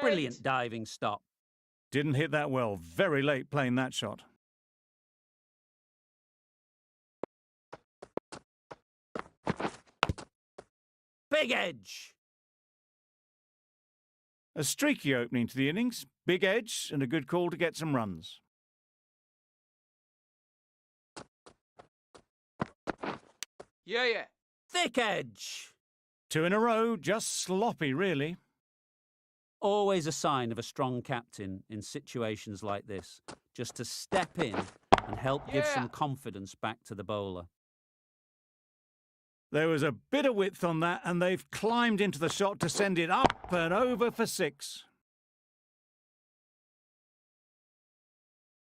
Brilliant diving stop. Didn't hit that well. Very late playing that shot. Big edge. A streaky opening to the innings. Big edge and a good call to get some runs. Yeah. Thick edge. 2 in a row, just sloppy, really. Always a sign of a strong captain in situations like this, just to step in and help give some confidence back to the bowler. There was a bit of width on that, and they've climbed into the shot to send it up and over for 6.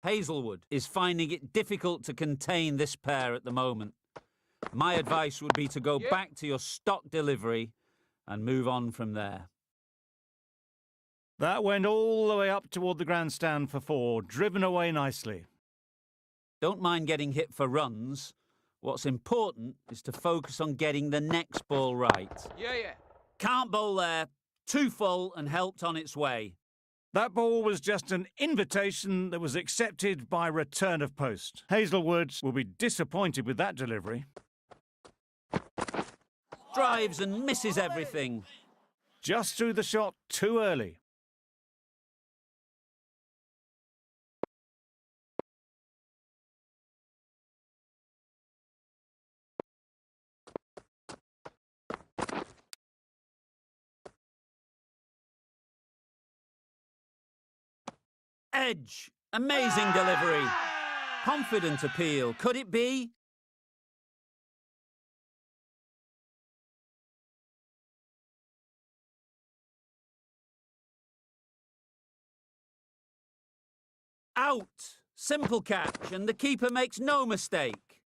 Hazelwood is finding it difficult to contain this pair at the moment. My advice would be to go back to your stock delivery and move on from there. That went all the way up toward the grandstand for 4, driven away nicely. Don't mind getting hit for runs. What's important is to focus on getting the next ball right. Yeah. Can't bowl there. Too full and helped on its way. That ball was just an invitation that was accepted by return of post. Hazelwood will be disappointed with that delivery. Drives and misses everything. Just threw the shot too early. Edge. Amazing delivery. Confident appeal. Could it be? Out. Simple catch, and the keeper makes no mistake.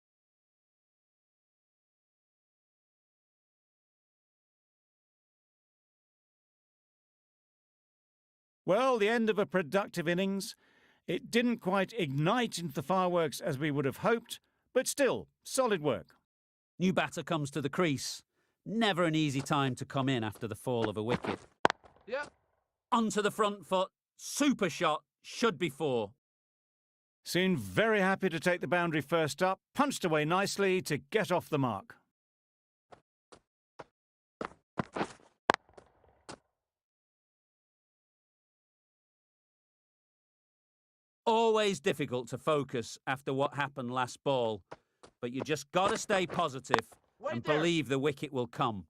Well, the end of a productive innings. It didn't quite ignite into the fireworks as we would have hoped, but still, solid work. New batter comes to the crease. Never an easy time to come in after the fall of a wicket. Onto the front foot. Super shot. Should be 4. Seemed very happy to take the boundary first up, punched away nicely to get off the mark. Always difficult to focus after what happened last ball, but you just got to stay positive and believe the wicket will come.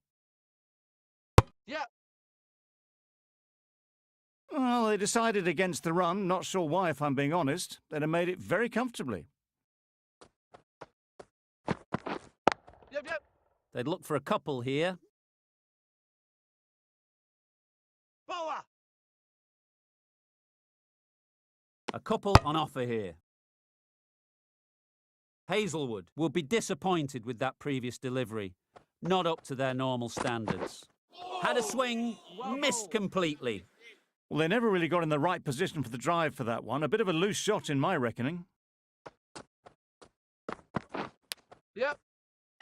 Well, they decided against the run. Not sure why, if I'm being honest. They'd have made it very comfortably. They'd look for a couple here. Bowler. A couple on offer here. Hazelwood will be disappointed with that previous delivery. Not up to their normal standards. Had a swing, missed completely. Well, they never really got in the right position for the drive for that one. A bit of a loose shot in my reckoning.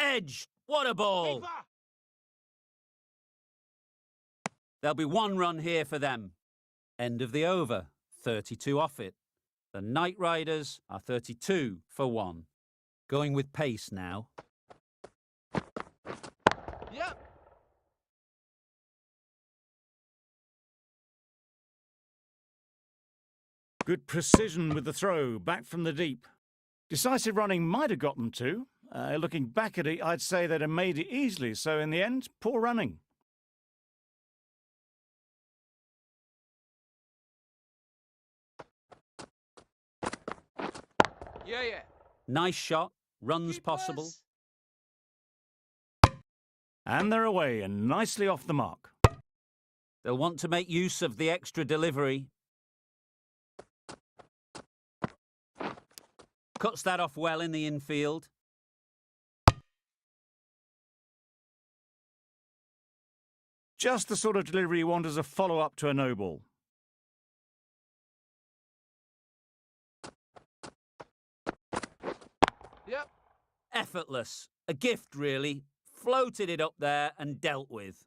Edge. What a ball. There'll be 1 run here for them. End of the over. 32 off it. The Knight Riders are 32 for 1. Going with pace now. Good precision with the throw, back from the deep. Decisive running might have got them to. Looking back at it, I'd say they'd have made it easily, so in the end, poor running. Nice shot, runs possible. And they're away and nicely off the mark. They'll want to make use of the extra delivery. Cuts that off well in the infield. Just the sort of delivery you want as a follow-up to a no ball. Effortless. A gift, really. Floated it up there and dealt with.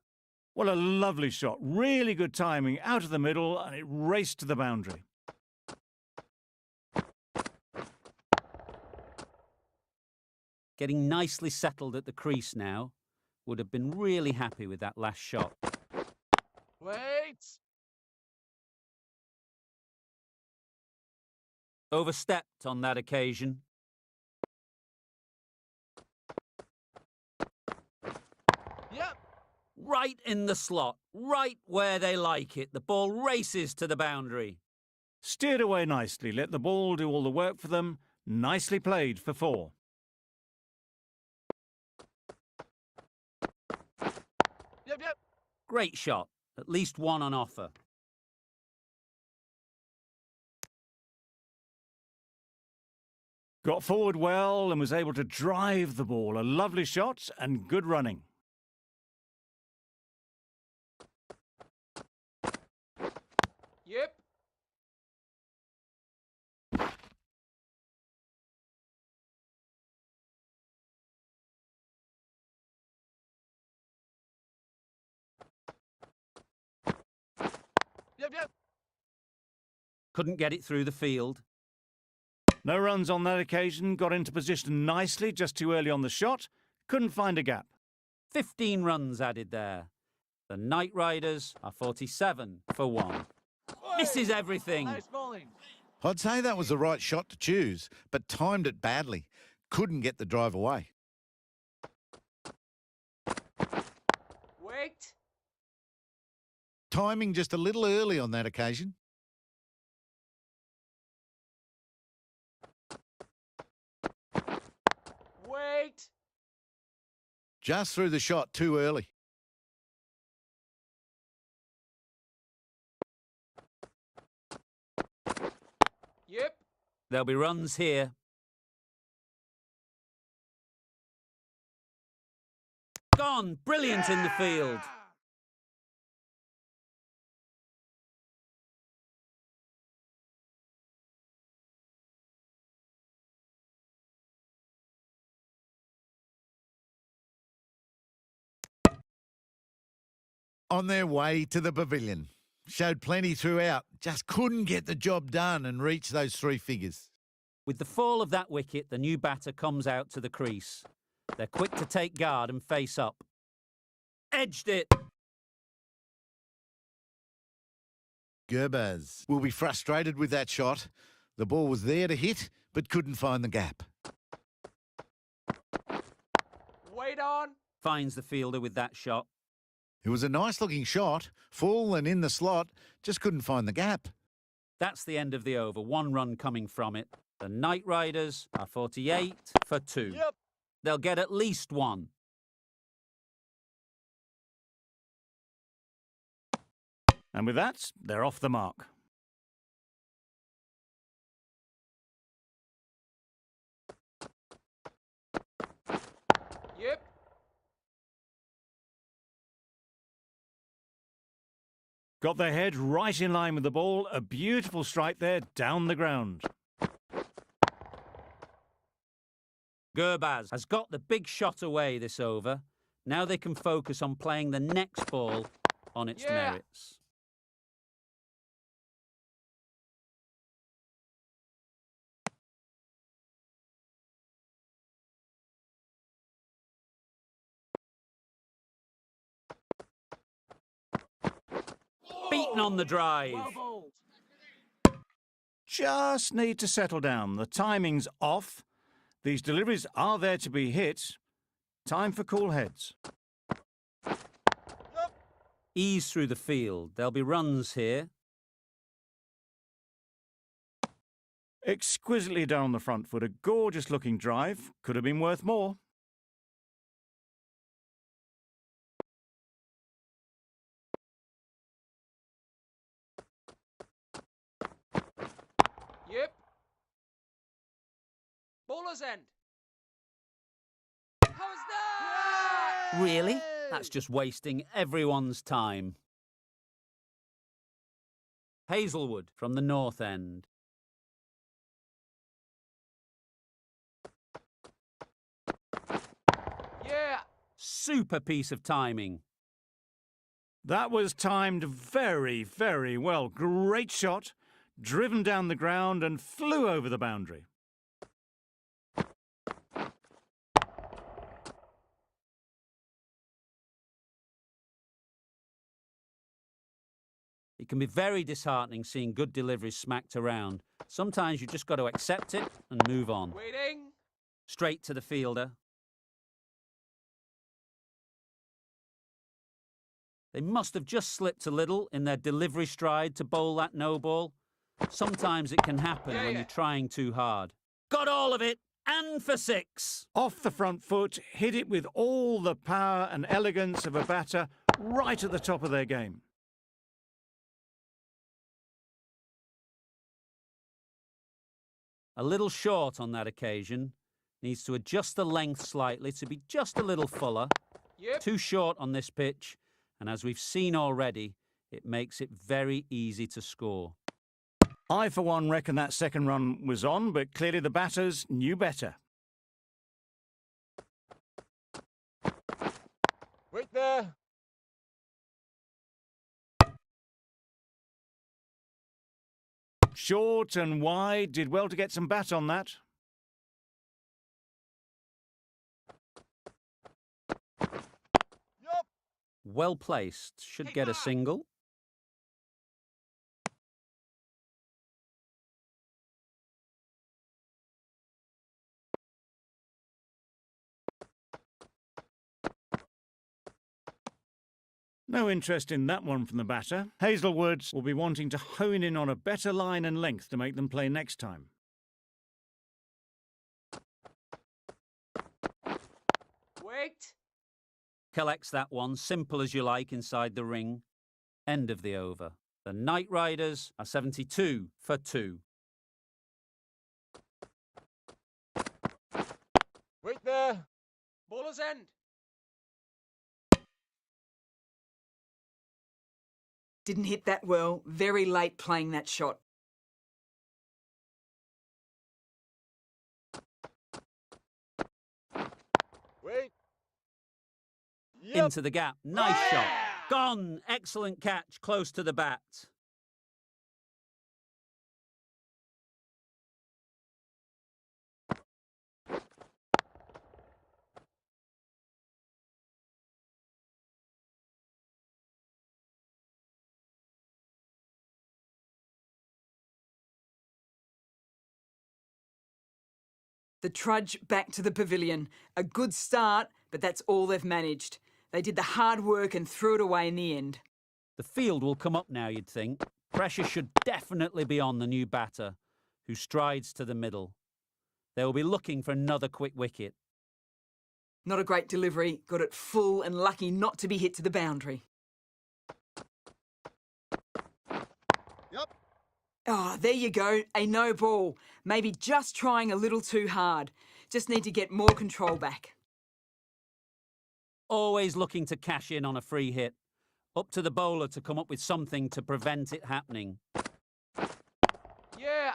What a lovely shot. Really good timing out of the middle, and it raced to the boundary. Getting nicely settled at the crease now. Would have been really happy with that last shot. Wait! Overstepped on that occasion. Yep! Right in the slot, right where they like it. The ball races to the boundary. Steered away nicely, let the ball do all the work for them. Nicely played for 4. Yep! Great shot. At least one on offer. Got forward well and was able to drive the ball. A lovely shot and good running. Yep! Yep! Couldn't get it through the field. No runs on that occasion. Got into position nicely, just too early on the shot. Couldn't find a gap. 15 runs added there. The Knight Riders are 47 for 1. Misses everything. Nice bowling. I'd say that was the right shot to choose, but timed it badly. Couldn't get the drive away. Wait! Timing just a little early on that occasion. Wait! Just threw the shot too early. Yep! There'll be runs here. Gone. Brilliant in the field. On their way to the pavilion. Showed plenty throughout. Just couldn't get the job done and reach those 3 figures. With the fall of that wicket, the new batter comes out to the crease. They're quick to take guard and face up. Edged it. Gurbaz will be frustrated with that shot. The ball was there to hit, but couldn't find the gap. Wait on! Finds the fielder with that shot. It was a nice-looking shot, full and in the slot, just couldn't find the gap. That's the end of the over. 1 run coming from it. The Knight Riders are 48 for 2. Yep! They'll get at least 1. And with that, they're off the mark. Yep! Got their head right in line with the ball. A beautiful strike there down the ground. Gurbaz has got the big shot away this over. Now they can focus on playing the next ball on its merits. Beaten on the drive. Well bowled. Just need to settle down. The timing's off. These deliveries are there to be hit. Time for cool heads. Yep! Ease through the field. There'll be runs here. Exquisitely down the front foot. A gorgeous looking drive. Could have been worth more. Yep! Bowler's end. How's that? Really? That's just wasting everyone's time. Hazelwood from the north end. Yeah! Super piece of timing. That was timed very, very well. Great shot, driven down the ground and flew over the boundary. It can be very disheartening seeing good deliveries smacked around. Sometimes you just got to accept it and move on. Waiting. Straight to the fielder. They must have just slipped a little in their delivery stride to bowl that no ball. Sometimes it can happen when you're trying too hard. Got all of it, and for 6. Off the front foot, hit it with all the power and elegance of a batter right at the top of their game. A little short on that occasion. Needs to adjust the length slightly to be just a little fuller. Yep. Too short on this pitch, and as we've seen already, it makes it very easy to score. I, for one, reckon that second run was on, but clearly the batters knew better. Wait there. Short and wide, did well to get some bat on that. Yup. Well placed, should get a single. No interest in that one from the batter. Hazelwood will be wanting to hone in on a better line and length to make them play next time. Wait. Collects that one, simple as you like, inside the ring. End of the over. The Knight Riders are 72 for 2. Wait there. Bowler's end. Didn't hit that well. Very late playing that shot. Wait. Into the gap. Nice shot. Gone. Excellent catch. Close to the bat. The trudge back to the pavilion. A good start, but that's all they've managed. They did the hard work and threw it away in the end. The field will come up now, you'd think. Pressure should definitely be on the new batter, who strides to the middle. They will be looking for another quick wicket. Not a great delivery. Got it full and lucky not to be hit to the boundary. Yep. Oh, there you go. A no ball. Maybe just trying a little too hard. Just need to get more control back. Always looking to cash in on a free hit. Up to the bowler to come up with something to prevent it happening. Yeah.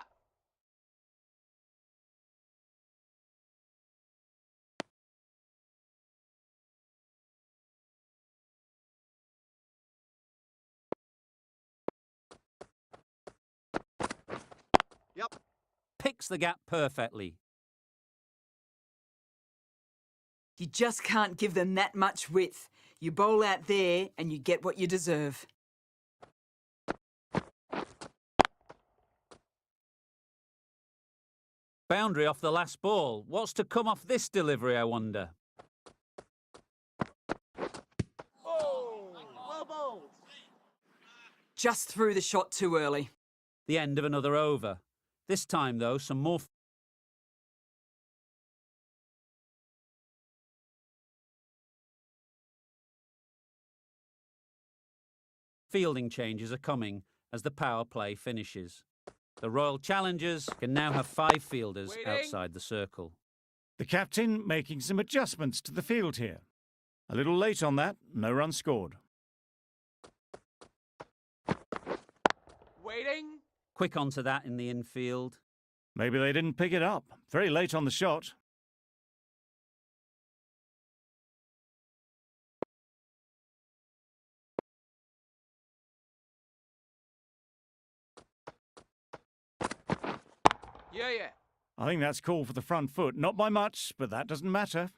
Yep. Picks the gap perfectly. You just can't give them that much width. You bowl out there and you get what you deserve. Boundary off the last ball. What's to come off this delivery, I wonder? Oh, well bowled. Just threw the shot too early. The end of another over. This time, though, some more fielding changes are coming as the power play finishes. The Royal Challengers can now have 5 fielders outside the circle. The captain making some adjustments to the field here. A little late on that, no run scored. Waiting. Quick onto that in the infield. Maybe they didn't pick it up. Very late on the shot. I think that's called for the front foot. Not by much, but that doesn't matter.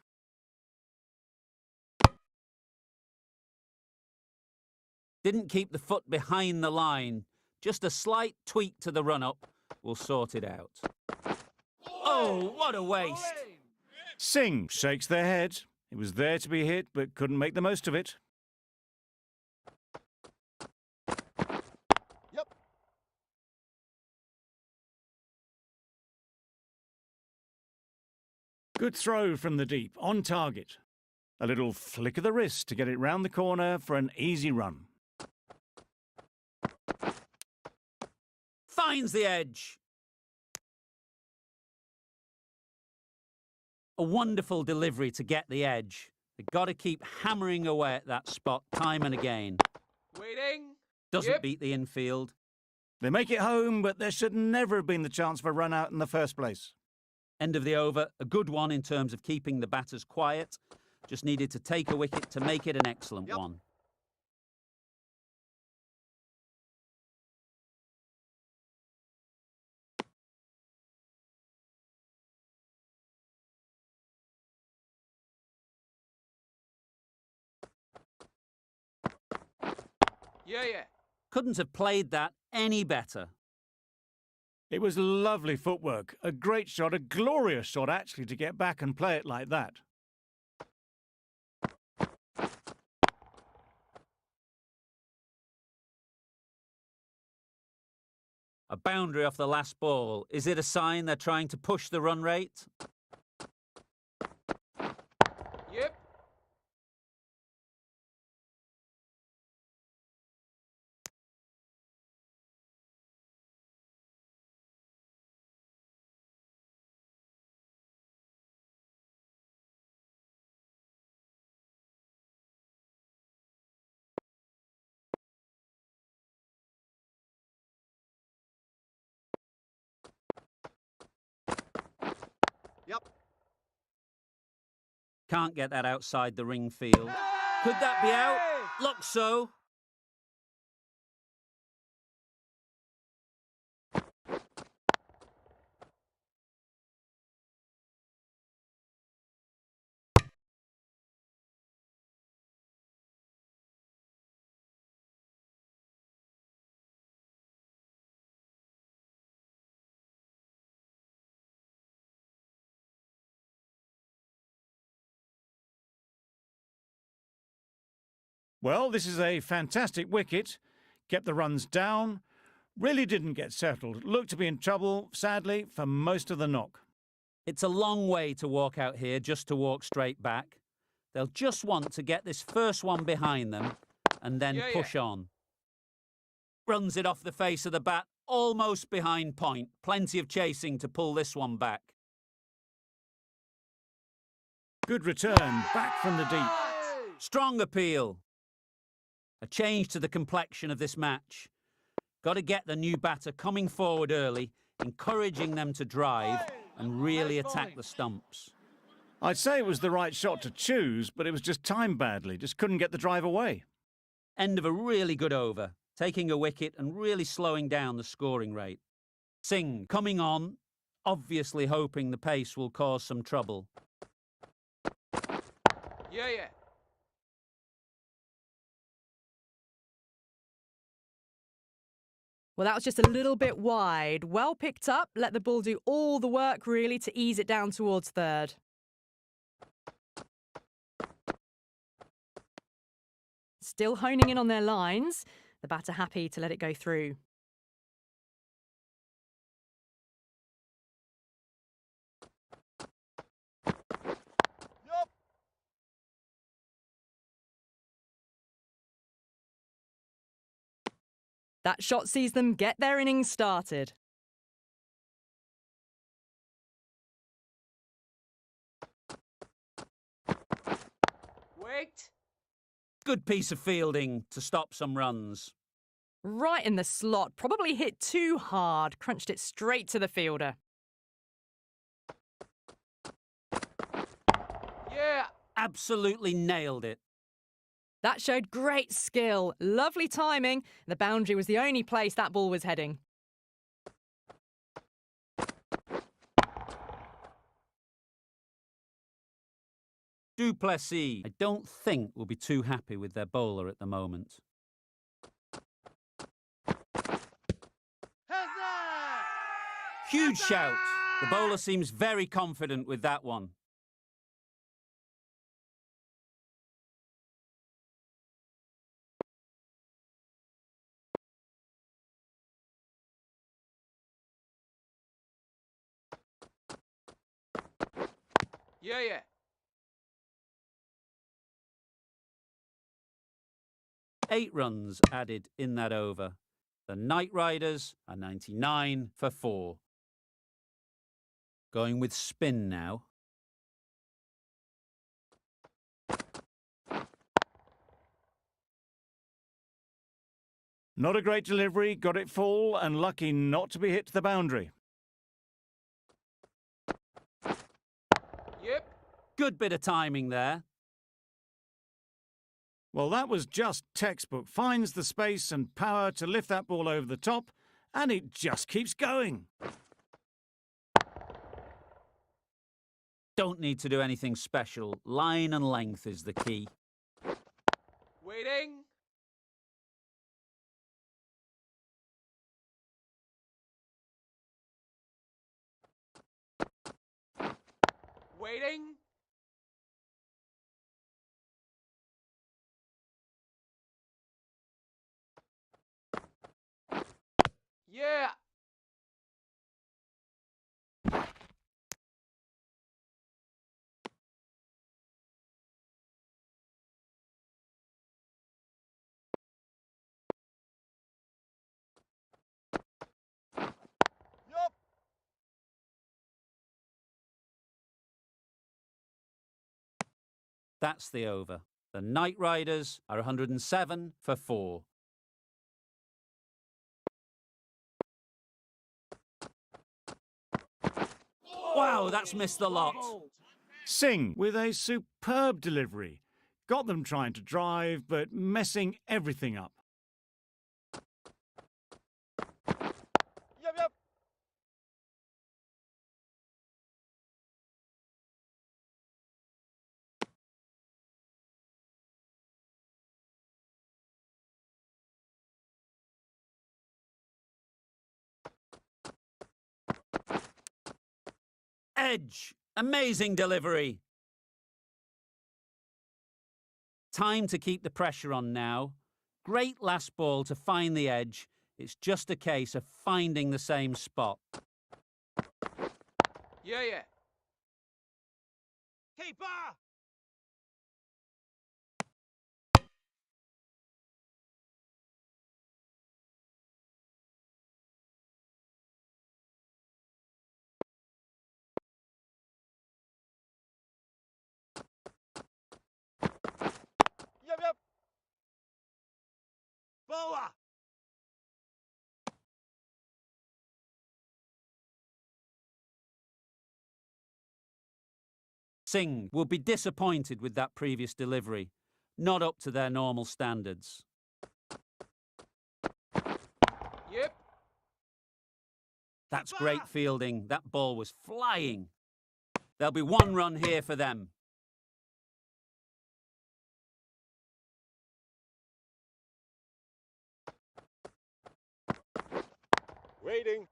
Didn't keep the foot behind the line. Just a slight tweak to the run-up will sort it out. Oh, what a waste! Singh shakes their head. It was there to be hit, but couldn't make the most of it. Yep. Good throw from the deep, on target. A little flick of the wrist to get it round the corner for an easy run. Finds the edge. A wonderful delivery to get the edge. They've got to keep hammering away at that spot time and again. Waiting. Doesn't beat the infield. They make it home, but there should never have been the chance for a run out in the first place. End of the over. A good one in terms of keeping the batters quiet. Just needed to take a wicket to make it an excellent one. Couldn't have played that any better. It was lovely footwork. A great shot, a glorious shot actually, to get back and play it like that. A boundary off the last ball. Is it a sign they're trying to push the run rate? Yep. Can't get that outside the ring field. Could that be out? Looks so. Well, this is a fantastic wicket. Kept the runs down. Really didn't get settled. Looked to be in trouble, sadly, for most of the knock. It's a long way to walk out here just to walk straight back. They'll just want to get this first one behind them and then push on. Runs it off the face of the bat, almost behind point. Plenty of chasing to pull this one back. Good return, back from the deep. Strong appeal. A change to the complexion of this match. Got to get the new batter coming forward early, encouraging them to drive and really attack the stumps. I'd say it was the right shot to choose, but it was just timed badly. Just couldn't get the drive away. End of a really good over, taking a wicket and really slowing down the scoring rate. Singh coming on, obviously hoping the pace will cause some trouble. Well, that was just a little bit wide. Well picked up. Let the ball do all the work, really, to ease it down towards third. Still honing in on their lines. The batter happy to let it go through. That shot sees them get their innings started. Wait. Good piece of fielding to stop some runs. Right in the slot. Probably hit too hard. Crunched it straight to the fielder. Absolutely nailed it. That showed great skill. Lovely timing. The boundary was the only place that ball was heading. Du Plessis, I don't think will be too happy with their bowler at the moment. Huge shout. The bowler seems very confident with that one. Yeah. 8 runs added in that over. The Knight Riders are 99 for 4. Going with spin now. Not a great delivery, got it full and lucky not to be hit to the boundary. Yep. Good bit of timing there. Well, that was just textbook. Finds the space and power to lift that ball over the top, and it just keeps going. Don't need to do anything special. Line and length is the key. Waiting. Waiting. Yeah. Yup. That's the over. The Knight Riders are 107 for 4. Wow, that's missed the lot. Singh with a superb delivery. Got them trying to drive, but messing everything up. Yep. Edge. Amazing delivery. Time to keep the pressure on now. Great last ball to find the edge. It's just a case of finding the same spot. Yeah. Keeper. Yep. Bowler. Singh will be disappointed with that previous delivery. Not up to their normal standards. Yep. That's great fielding. That ball was flying. There'll be 1 run here for them. Waiting.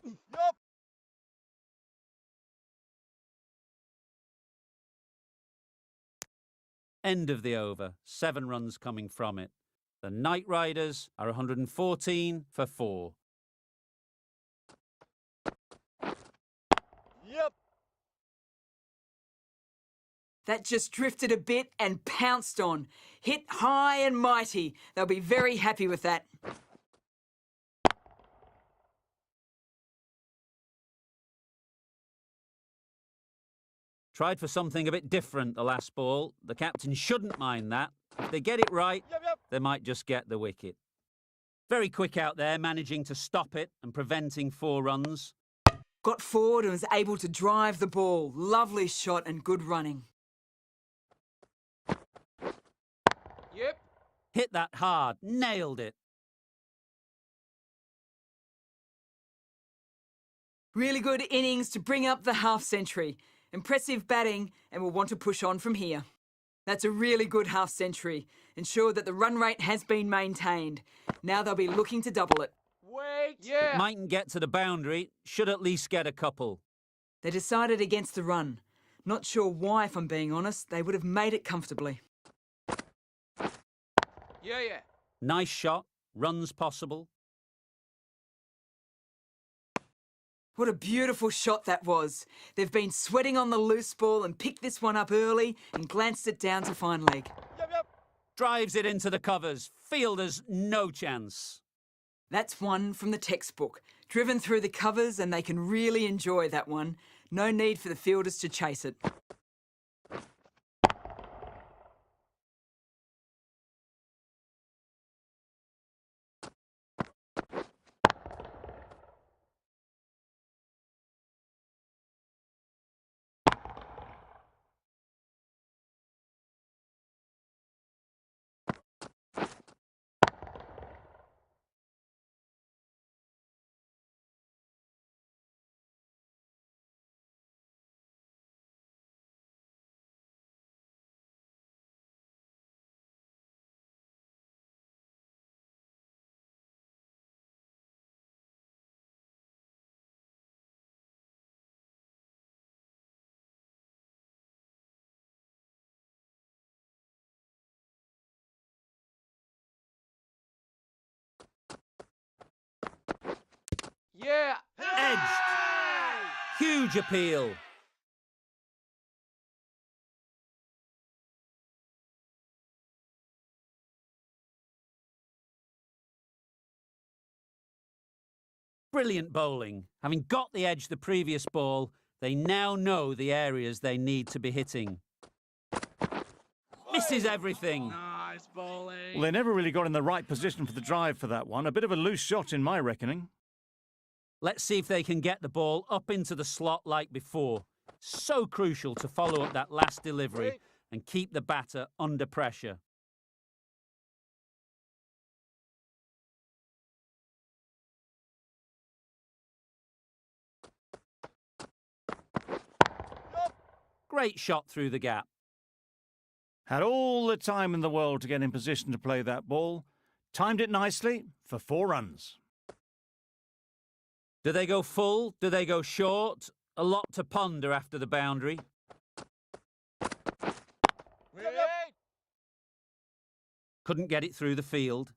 Yup. End of the over. 7 runs coming from it. The Knight Riders are 114 for 4. Yep. That just drifted a bit and pounced on. Hit high and mighty. They'll be very happy with that. Tried for something a bit different the last ball. The captain shouldn't mind that. If they get it right, Yep. they might just get the wicket. Very quick out there, managing to stop it and preventing 4 runs. Got forward and was able to drive the ball. Lovely shot and good running. Hit that hard. Nailed it. Really good innings to bring up the half-century. Impressive batting, and we'll want to push on from here. That's a really good half-century. Ensure that the run rate has been maintained. Now they'll be looking to double it. Wait! Yeah! Mightn't get to the boundary. Should at least get a couple. They decided against the run. Not sure why, if I'm being honest. They would have made it comfortably. Yeah. Nice shot. Runs possible. What a beautiful shot that was. They've been sweating on the loose ball and picked this one up early and glanced it down to fine leg. Yep. Drives it into the covers. Fielders no chance. That's one from the textbook. Driven through the covers, and they can really enjoy that one. No need for the fielders to chase it. Yeah! Edged. Huge appeal. Brilliant bowling. Having got the edge the previous ball, they now know the areas they need to be hitting. Misses everything. Nice bowling. Well, they never really got in the right position for the drive for that one. A bit of a loose shot in my reckoning. Let's see if they can get the ball up into the slot like before. So crucial to follow up that last delivery and keep the batter under pressure. Great shot through the gap. Had all the time in the world to get in position to play that ball. Timed it nicely for 4 runs. Do they go full? Do they go short? A lot to ponder after the boundary. Wait! Couldn't get it through the field.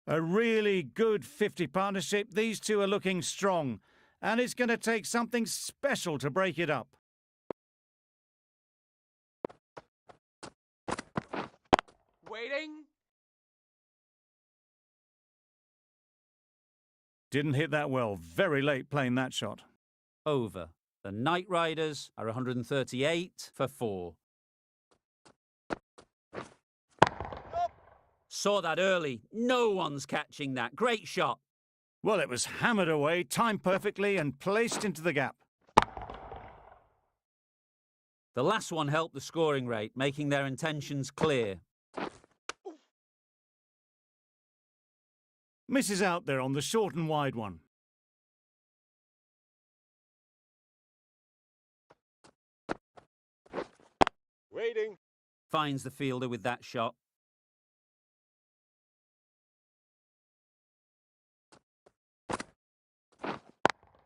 A really good 50 partnership. These two are looking strong. And it's going to take something special to break it up. Waiting. Didn't hit that well. Very late playing that shot. Over. The Knight Riders are 138 for 4. Saw that early. No one's catching that. Great shot. Well, it was hammered away, timed perfectly and placed into the gap. The last one helped the scoring rate, making their intentions clear. Misses out there on the short and wide one. Waiting. Finds the fielder with that shot.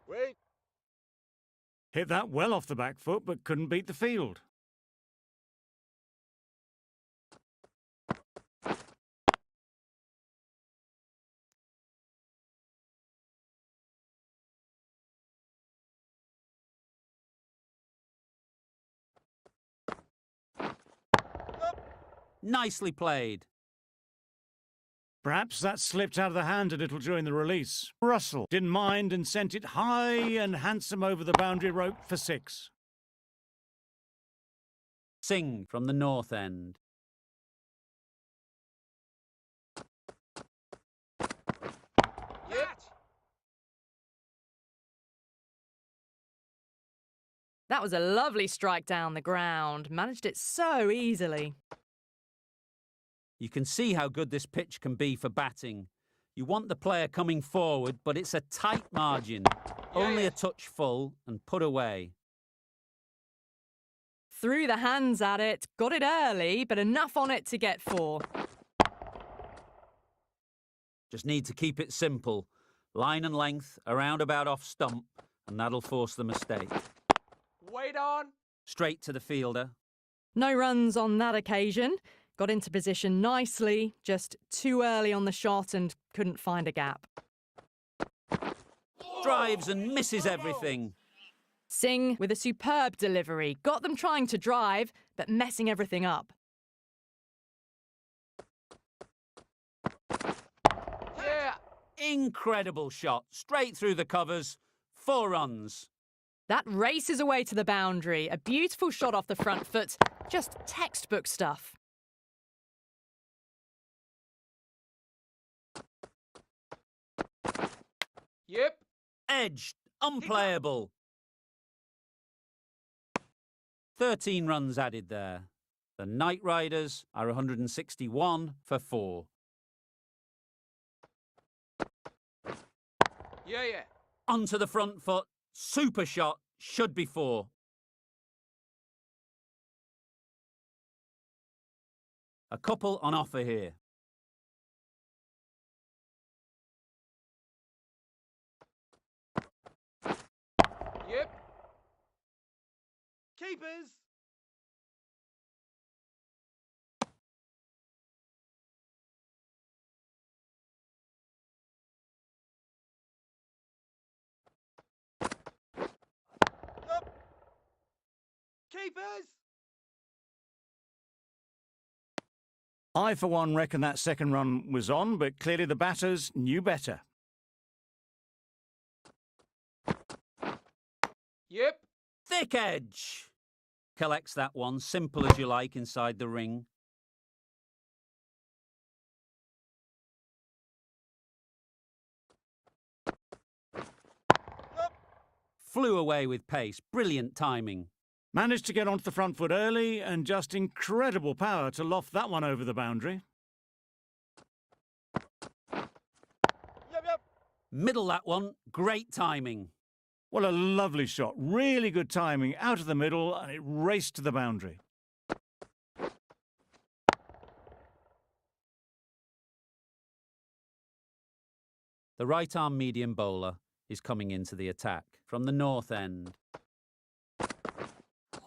Wait. Hit that well off the back foot, but couldn't beat the field. Nicely played. Perhaps that slipped out of the hand a little during the release. Russell didn't mind and sent it high and handsome over the boundary rope for 6. Singh from the north end. Yep. That was a lovely strike down the ground. Managed it so easily. You can see how good this pitch can be for batting. You want the player coming forward, but it's a tight margin. Only a touch full and put away. Threw the hands at it, got it early, but enough on it to get 4. Just need to keep it simple. Line and length, around about off stump, and that'll force the mistake. Wait on. Straight to the fielder. No runs on that occasion. Got into position nicely, just too early on the shot and couldn't find a gap. Drives and misses everything. Singh with a superb delivery. Got them trying to drive, but messing everything up. Yeah. Incredible shot. Straight through the covers. 4 runs. That races away to the boundary. A beautiful shot off the front foot. Just textbook stuff. Yep. Edged. Unplayable. 13 runs added there. The Knight Riders are 161 for 4. Yeah. Onto the front foot. Super shot. Should be 4. A couple on offer here. Yep. Keepers. Up. Keepers. I, for one, reckon that second run was on, but clearly the batters knew better. Yep. Thick edge. Collects that one, simple as you like, inside the ring. Up. Flew away with pace. Brilliant timing. Managed to get onto the front foot early and just incredible power to loft that one over the boundary. Yep. Middle that one. Great timing. What a lovely shot. Really good timing out of the middle, and it raced to the boundary. The right-arm medium bowler is coming into the attack from the north end.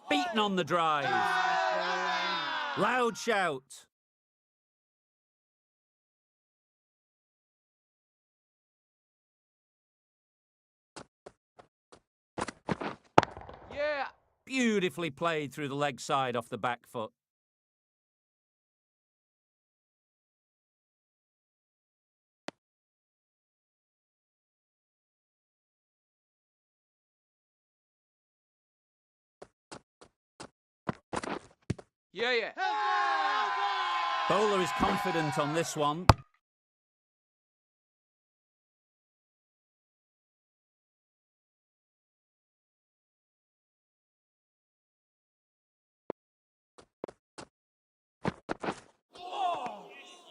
Beaten on the drive. Loud shout. Yeah. Beautifully played through the leg side off the back foot. Yeah. Bowler is confident on this one.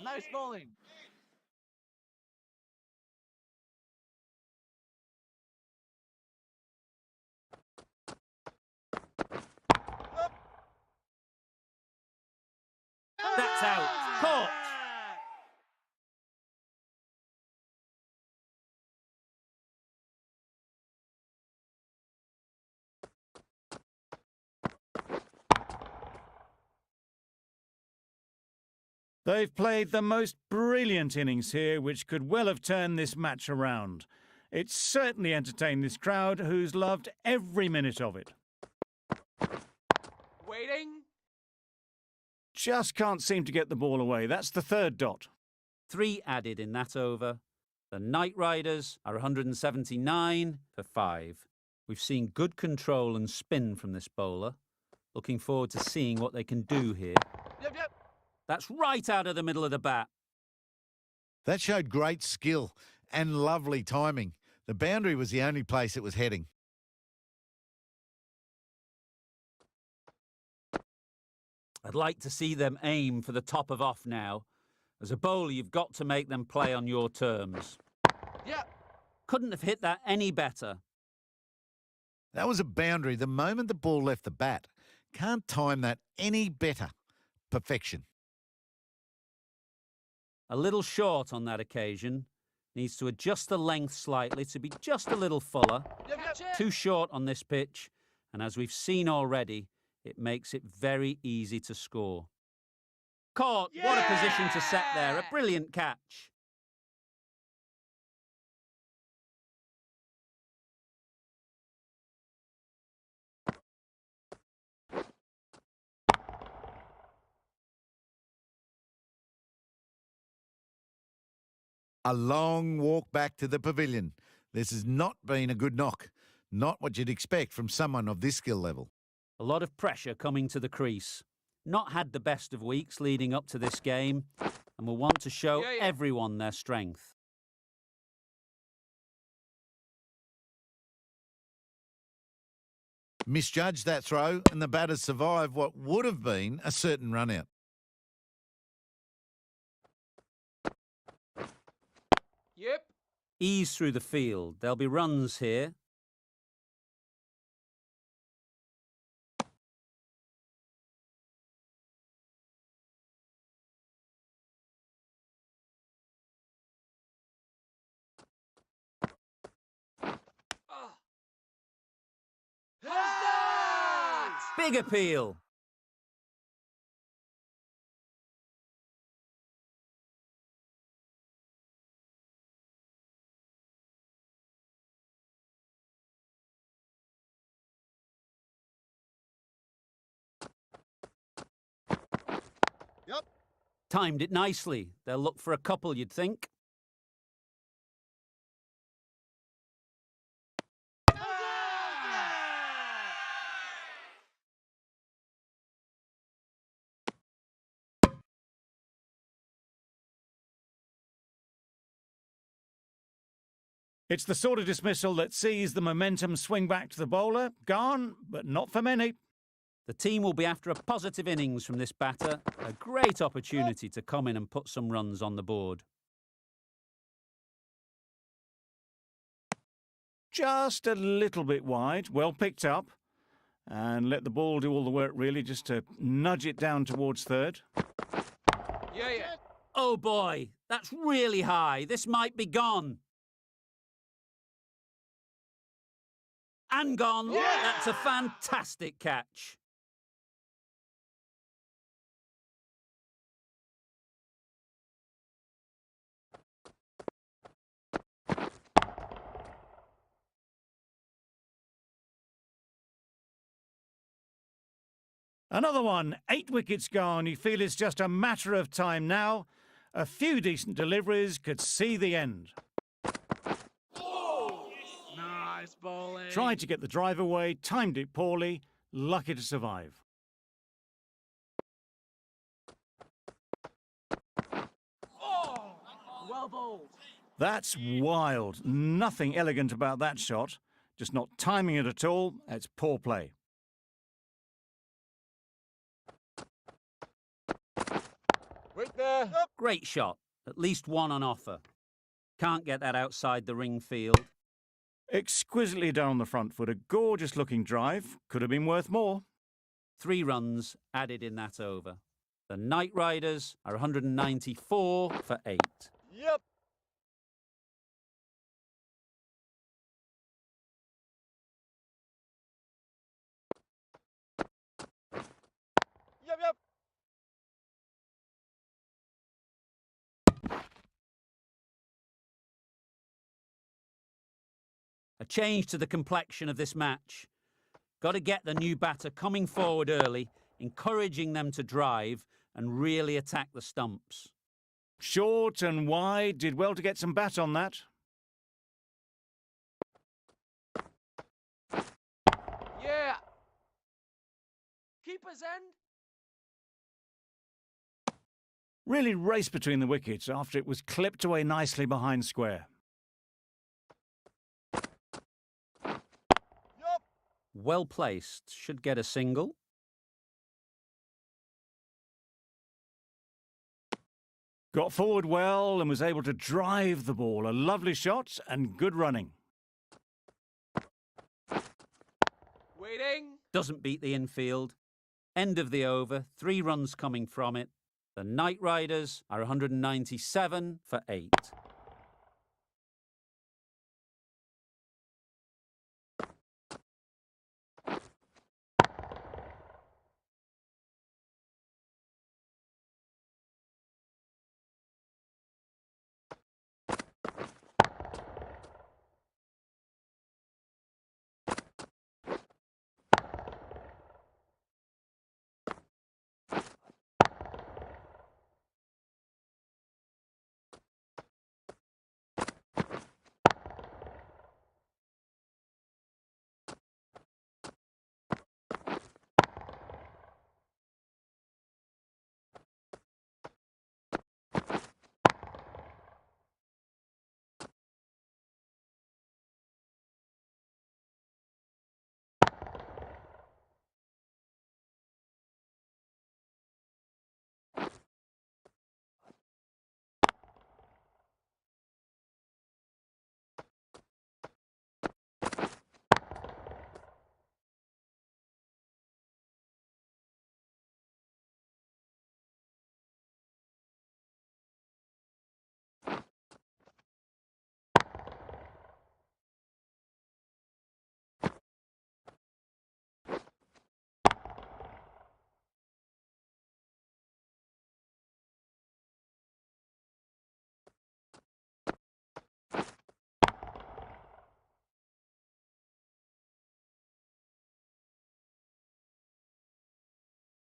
Nice bowling. That's out. Caught. They've played the most brilliant innings here, which could well have turned this match around. It certainly entertained this crowd, who's loved every minute of it. Waiting. Just can't seem to get the ball away. That's the third dot. 3 added in that over. The Knight Riders are 179 for 5. We've seen good control and spin from this bowler. Looking forward to seeing what they can do here. Yep. That's right out of the middle of the bat. That showed great skill and lovely timing. The boundary was the only place it was heading. I'd like to see them aim for the top of off now. As a bowler, you've got to make them play on your terms. Yeah. Couldn't have hit that any better. That was a boundary the moment the ball left the bat. Can't time that any better. Perfection. A little short on that occasion. Needs to adjust the length slightly to be just a little fuller. Catch it. Too short on this pitch, and as we've seen already, it makes it very easy to score. Caught! What a position to set there. A brilliant catch. A long walk back to the pavilion. This has not been a good knock. Not what you'd expect from someone of this skill level. A lot of pressure coming to the crease. Not had the best of weeks leading up to this game, and will want to show everyone their strength. Misjudged that throw, and the batters survived what would have been a certain run out. Yep. Ease through the field. There'll be runs here. Big appeal. Yep. Timed it nicely. They'll look for a couple, you'd think. It's the sort of dismissal that sees the momentum swing back to the bowler. Gone, but not for many. The team will be after a positive innings from this batter. A great opportunity to come in and put some runs on the board. Just a little bit wide, well picked up. And let the ball do all the work, really, just to nudge it down towards third. Yeah. Oh boy, that's really high. This might be gone. And gone. Yeah! That's a fantastic catch. Another one, 8 wickets gone. You feel it's just a matter of time now. A few decent deliveries could see the end. Nice bowling. Tried to get the drive away, timed it poorly, lucky to survive. Well bowled. That's wild. Nothing elegant about that shot. Just not timing it at all. It's poor play. Right there. Great shot. At least one on offer. Can't get that outside the ring field. Exquisitely done on the front foot. A gorgeous looking drive. Could have been worth more. 3 runs added in that over. The Knight Riders are 194 for 8. Yep. Yep. A change to the complexion of this match. Got to get the new batter coming forward early, encouraging them to drive and really attack the stumps. Short and wide. Did well to get some bat on that. Yeah. Keeper's end. Really raced between the wickets after it was clipped away nicely behind square. Well placed. Should get a single. Got forward well and was able to drive the ball. A lovely shot and good running. Waiting. Doesn't beat the infield. End of the over, 3 runs coming from it. The Knight Riders are 197 for 8.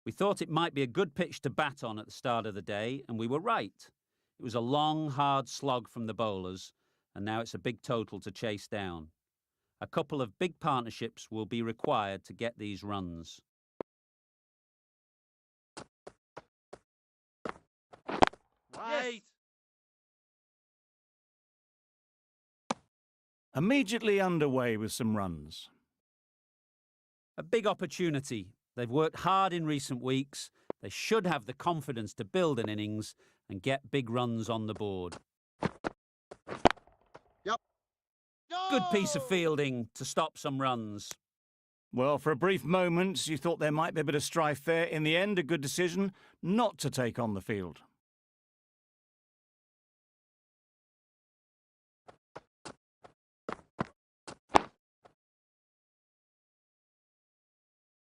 We thought it might be a good pitch to bat on at the start of the day, and we were right. It was a long, hard slog from the bowlers, and now it's a big total to chase down. A couple of big partnerships will be required to get these runs. Right. Immediately underway with some runs. A big opportunity. They've worked hard in recent weeks. They should have the confidence to build an innings and get big runs on the board. Yep. Good piece of fielding to stop some runs. Well, for a brief moment, you thought there might be a bit of strife there. In the end, a good decision not to take on the field.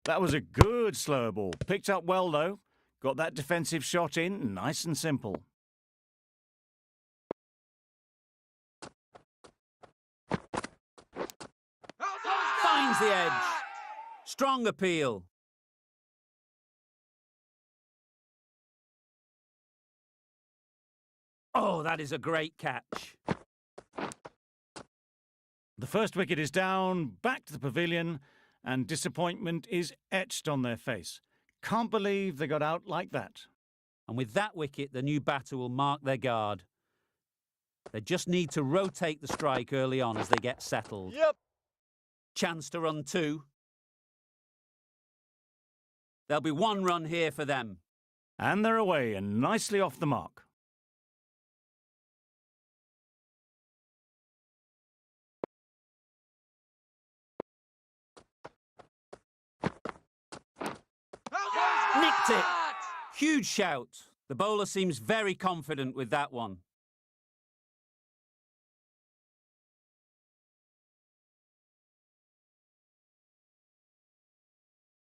That was a good slow ball. Picked up well, though. Got that defensive shot in, nice and simple. Finds the edge. Strong appeal. Oh, that is a great catch. The first wicket is down, back to the pavilion, and disappointment is etched on their face. Can't believe they got out like that. And with that wicket, the new batter will mark their guard. They just need to rotate the strike early on as they get settled. Yep. Chance to run 2. There'll be 1 run here for them. And they're away and nicely off the mark. Nicked it. Huge shout. The bowler seems very confident with that one.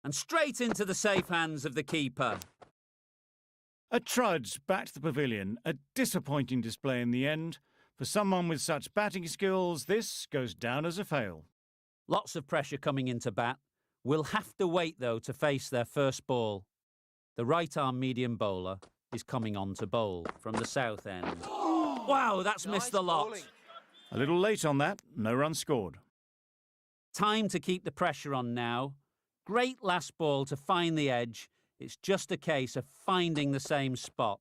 And straight into the safe hands of the keeper. A trudge back to the pavilion. A disappointing display in the end. For someone with such batting skills, this goes down as a fail. Lots of pressure coming into bat. Will have to wait, though, to face their first ball. The right-arm medium bowler is coming on to bowl from the south end. Wow, that's Nice missed the lot. bowling. A little late on that, no run scored. Time to keep the pressure on now. Great last ball to find the edge. It's just a case of finding the same spot.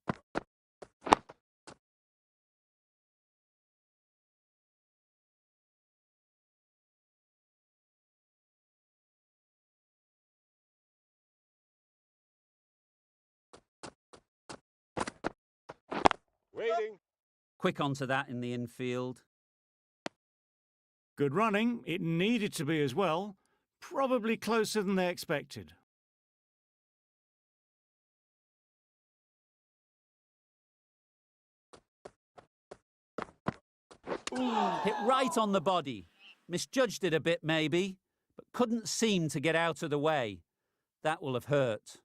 Waiting. Quick onto that in the infield. Good running. It needed to be as well. Probably closer than they expected. Hit right on the body. Misjudged it a bit maybe, but couldn't seem to get out of the way. That will have hurt.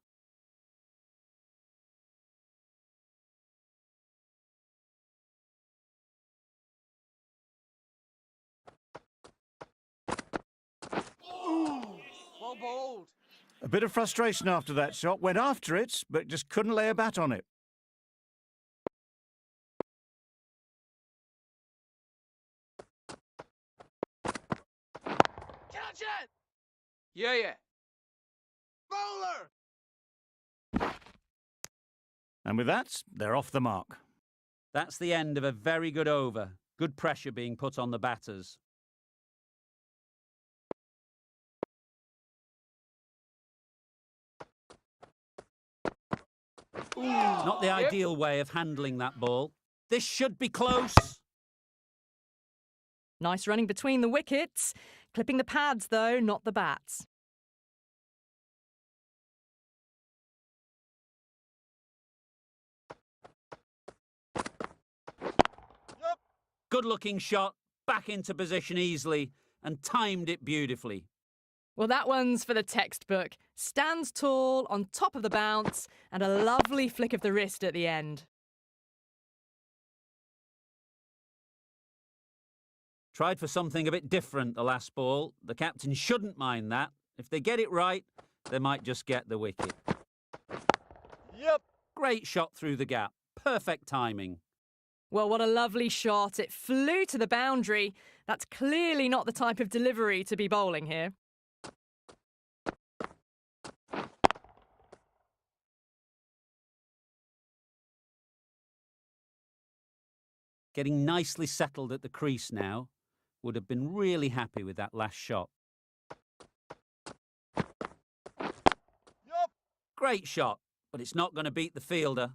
Well bowled. A bit of frustration after that shot. Went after it, but just couldn't lay a bat on it. Catch it! Yeah. Bowler! And with that, they're off the mark. That's the end of a very good over. Good pressure being put on the batters. Not the ideal way of handling that ball. This should be close. Nice running between the wickets. Clipping the pads, though, not the bats. Good-looking shot, back into position easily, and timed it beautifully. Well, that one's for the textbook. Stands tall, on top of the bounce, and a lovely flick of the wrist at the end. Tried for something a bit different the last ball. The captain shouldn't mind that. If they get it right, they might just get the wicket. Yep. Great shot through the gap. Perfect timing. Well, what a lovely shot. It flew to the boundary. That's clearly not the type of delivery to be bowling here. Getting nicely settled at the crease now. Would have been really happy with that last shot. Yup. Great shot, but it's not going to beat the fielder.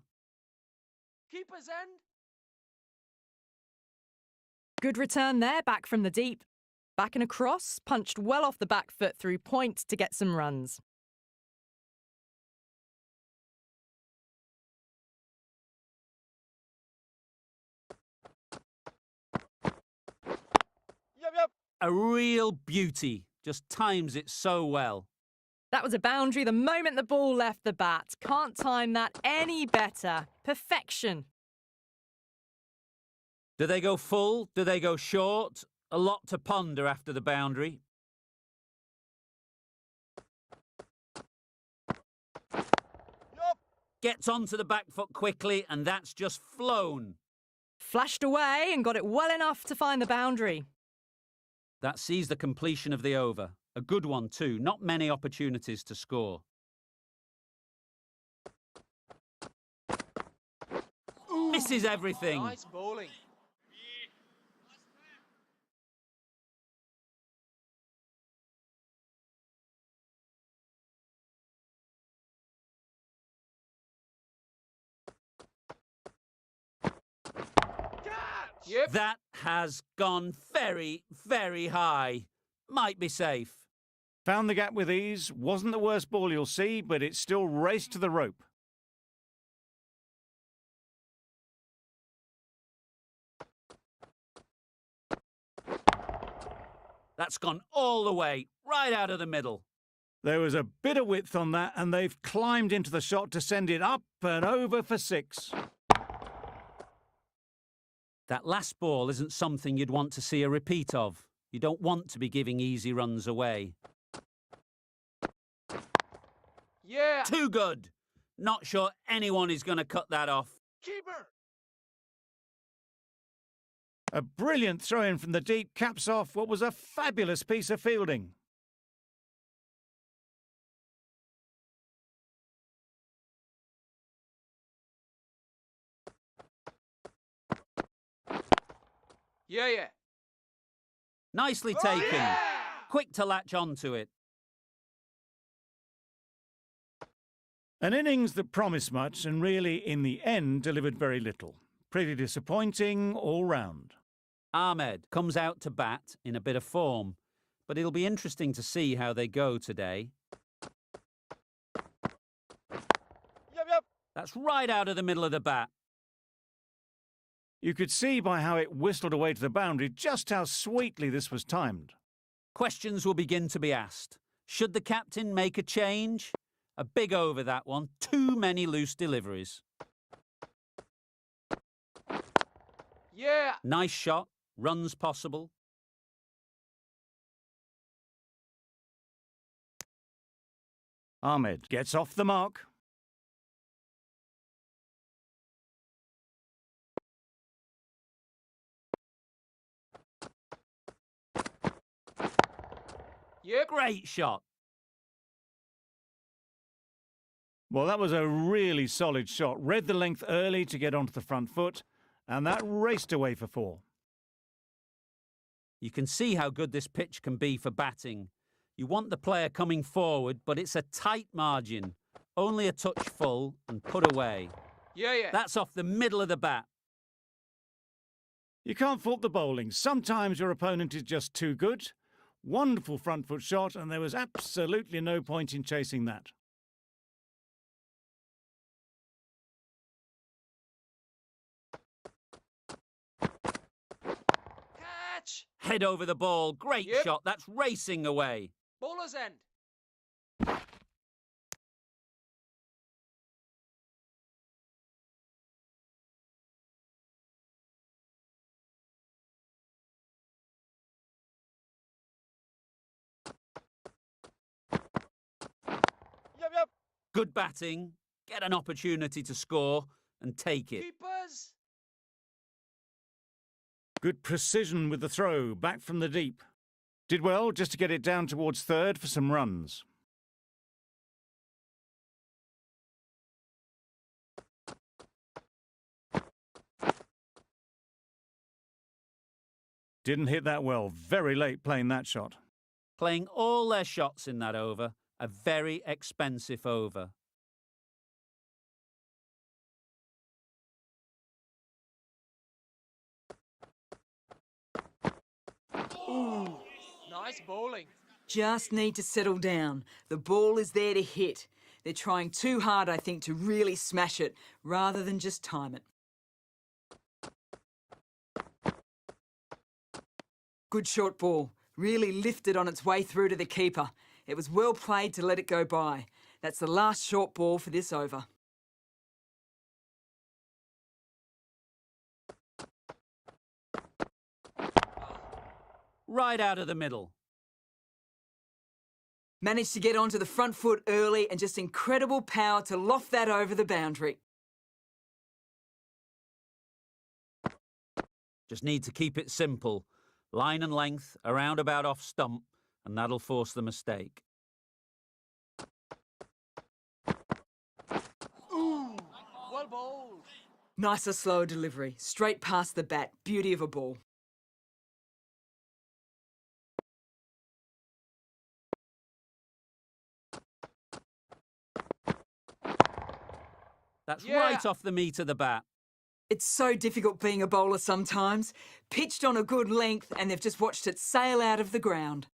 Keeper's end. Good return there, back from the deep. Back and across, punched well off the back foot through point to get some runs. Yep. A real beauty. Just times it so well. That was a boundary the moment the ball left the bat. Can't time that any better. Perfection. Do they go full? Do they go short? A lot to ponder after the boundary. Yup. Gets onto the back foot quickly, and that's just flown. Flashed away and got it well enough to find the boundary. That sees the completion of the over. A good one too. Not many opportunities to score. Misses everything. Nice bowling. Yep. That has gone very, very high. Might be safe. Found the gap with ease. Wasn't the worst ball you'll see, but it still raced to the rope. That's gone all the way, right out of the middle. There was a bit of width on that, and they've climbed into the shot to send it up and over for 6. That last ball isn't something you'd want to see a repeat of. You don't want to be giving easy runs away. Yeah. Too good. Not sure anyone is going to cut that off. Keeper. A brilliant throw-in from the deep caps off what was a fabulous piece of fielding. Yeah. Nicely Oh, taken. yeah! Quick to latch onto it. An innings that promised much and really, in the end, delivered very little. Pretty disappointing all round. Ahmed comes out to bat in a bit of form, but it'll be interesting to see how they go today. Yep. That's right out of the middle of the bat. You could see by how it whistled away to the boundary just how sweetly this was timed. Questions will begin to be asked. Should the captain make a change? A big over, that one. Too many loose deliveries. Yeah. Nice shot. Runs possible. Ahmed gets off the mark. Yep. Great shot. Well, that was a really solid shot. Read the length early to get onto the front foot, and that raced away for 4. You can see how good this pitch can be for batting. You want the player coming forward, but it's a tight margin. Only a touch full and put away. Yeah. That's off the middle of the bat. You can't fault the bowling. Sometimes your opponent is just too good. Wonderful front foot shot, and there was absolutely no point in chasing that. Catch. Head over the ball. Great Yep. shot. That's racing away. Bowler's end. Yep. Good batting. Get an opportunity to score and take it. Keepers. Good precision with the throw, back from the deep. Did well just to get it down towards third for some runs. Didn't hit that well. Very late playing that shot. Playing all their shots in that over. A very expensive over. Ooh. Nice bowling. Just need to settle down. The ball is there to hit. They're trying too hard, I think, to really smash it, rather than just time it. Good short ball. Really lifted on its way through to the keeper. It was well played to let it go by. That's the last short ball for this over. Right out of the middle. Managed to get onto the front foot early and just incredible power to loft that over the boundary. Just need to keep it simple. Line and length, around about off stump, and that'll force the mistake. Ooh. Well bowled. Nicer slow delivery. Straight past the bat. Beauty of a ball. That's Yeah. right off the meat of the bat. It's so difficult being a bowler sometimes. Pitched on a good length and they've just watched it sail out of the ground.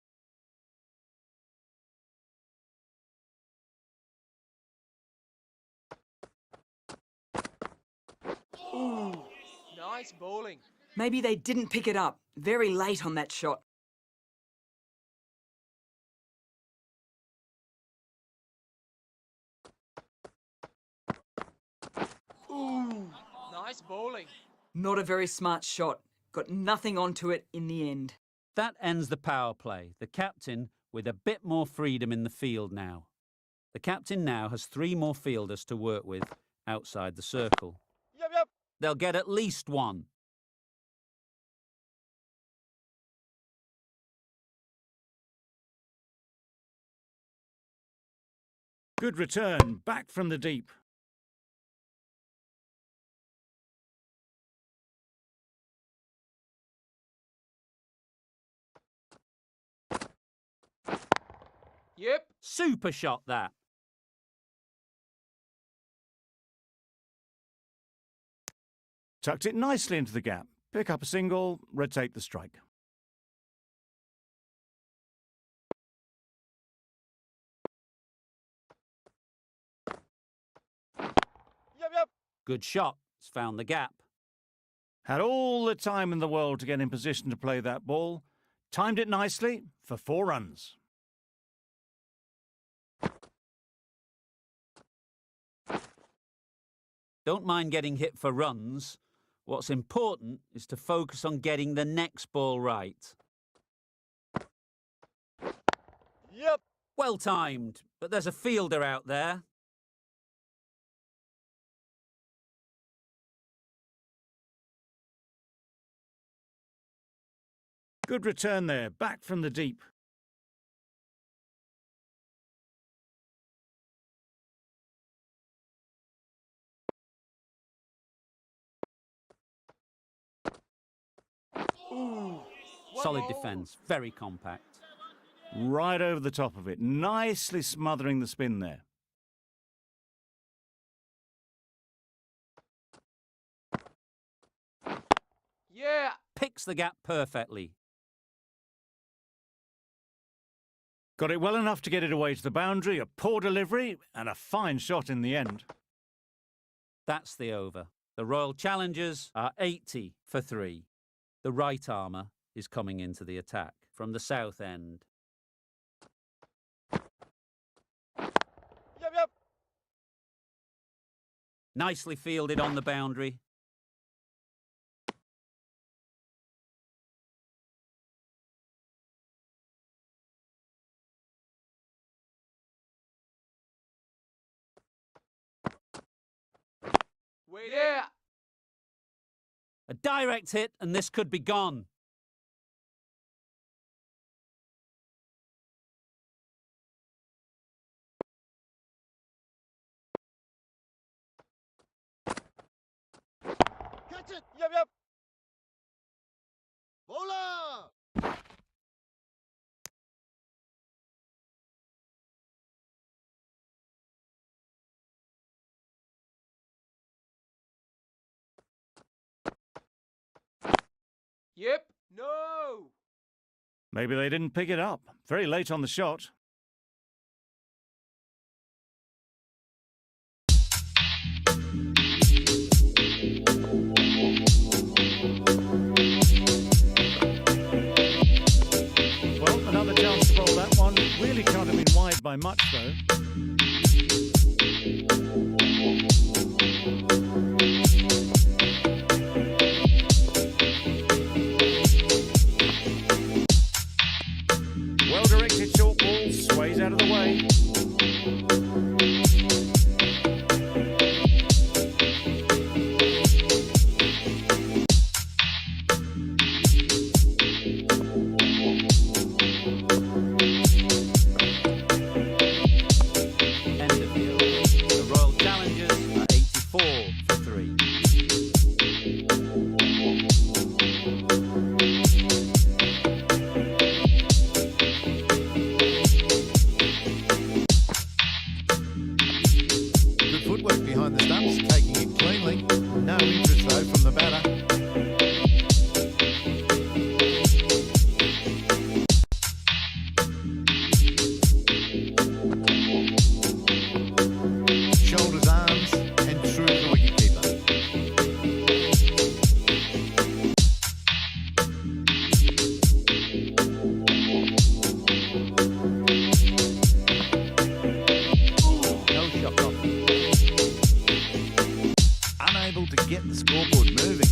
Ooh. Nice bowling. Maybe they didn't pick it up. Very late on that shot. Ooh. Nice bowling. Not a very smart shot. Got nothing onto it in the end. That ends the power play. The captain with a bit more freedom in the field now. The captain now has 3 more fielders to work with outside the circle. Yep. They'll get at least 1. Good return, back from the deep. Yep. Super shot, that. Tucked it nicely into the gap. Pick up a single, rotate the strike. Good shot. It's found the gap. Had all the time in the world to get in position to play that ball. Timed it nicely for 4 runs. Don't mind getting hit for runs. What's important is to focus on getting the next ball right. Yep. Well timed, but there's a fielder out there. Good return there, back from the deep. Ooh. Solid defence, very compact. Right over the top of it, nicely smothering the spin there. Yeah. Picks the gap perfectly. Got it well enough to get it away to the boundary, a poor delivery and a fine shot in the end. That's the over. The Royal Challengers are 80 for 3. The right armour is coming into the attack from the south end. Yep. Nicely fielded on the boundary. Wait. Yeah. A direct hit and this could be gone. Catch it. Yep. Bowler. Yep. No. Maybe they didn't pick it up. Very late on the shot. Well, another chance to bowl that one. Really can't have been wide by much, though. Well-directed short ball, sways out of the way. End of the over. The Royal Challengers are 84 for 3. Good footwork behind the stumps, taking it cleanly. No interest though from the batter. Shoulders, arms, and through the wicketkeeper. No shot off. Unable to get the scoreboard moving.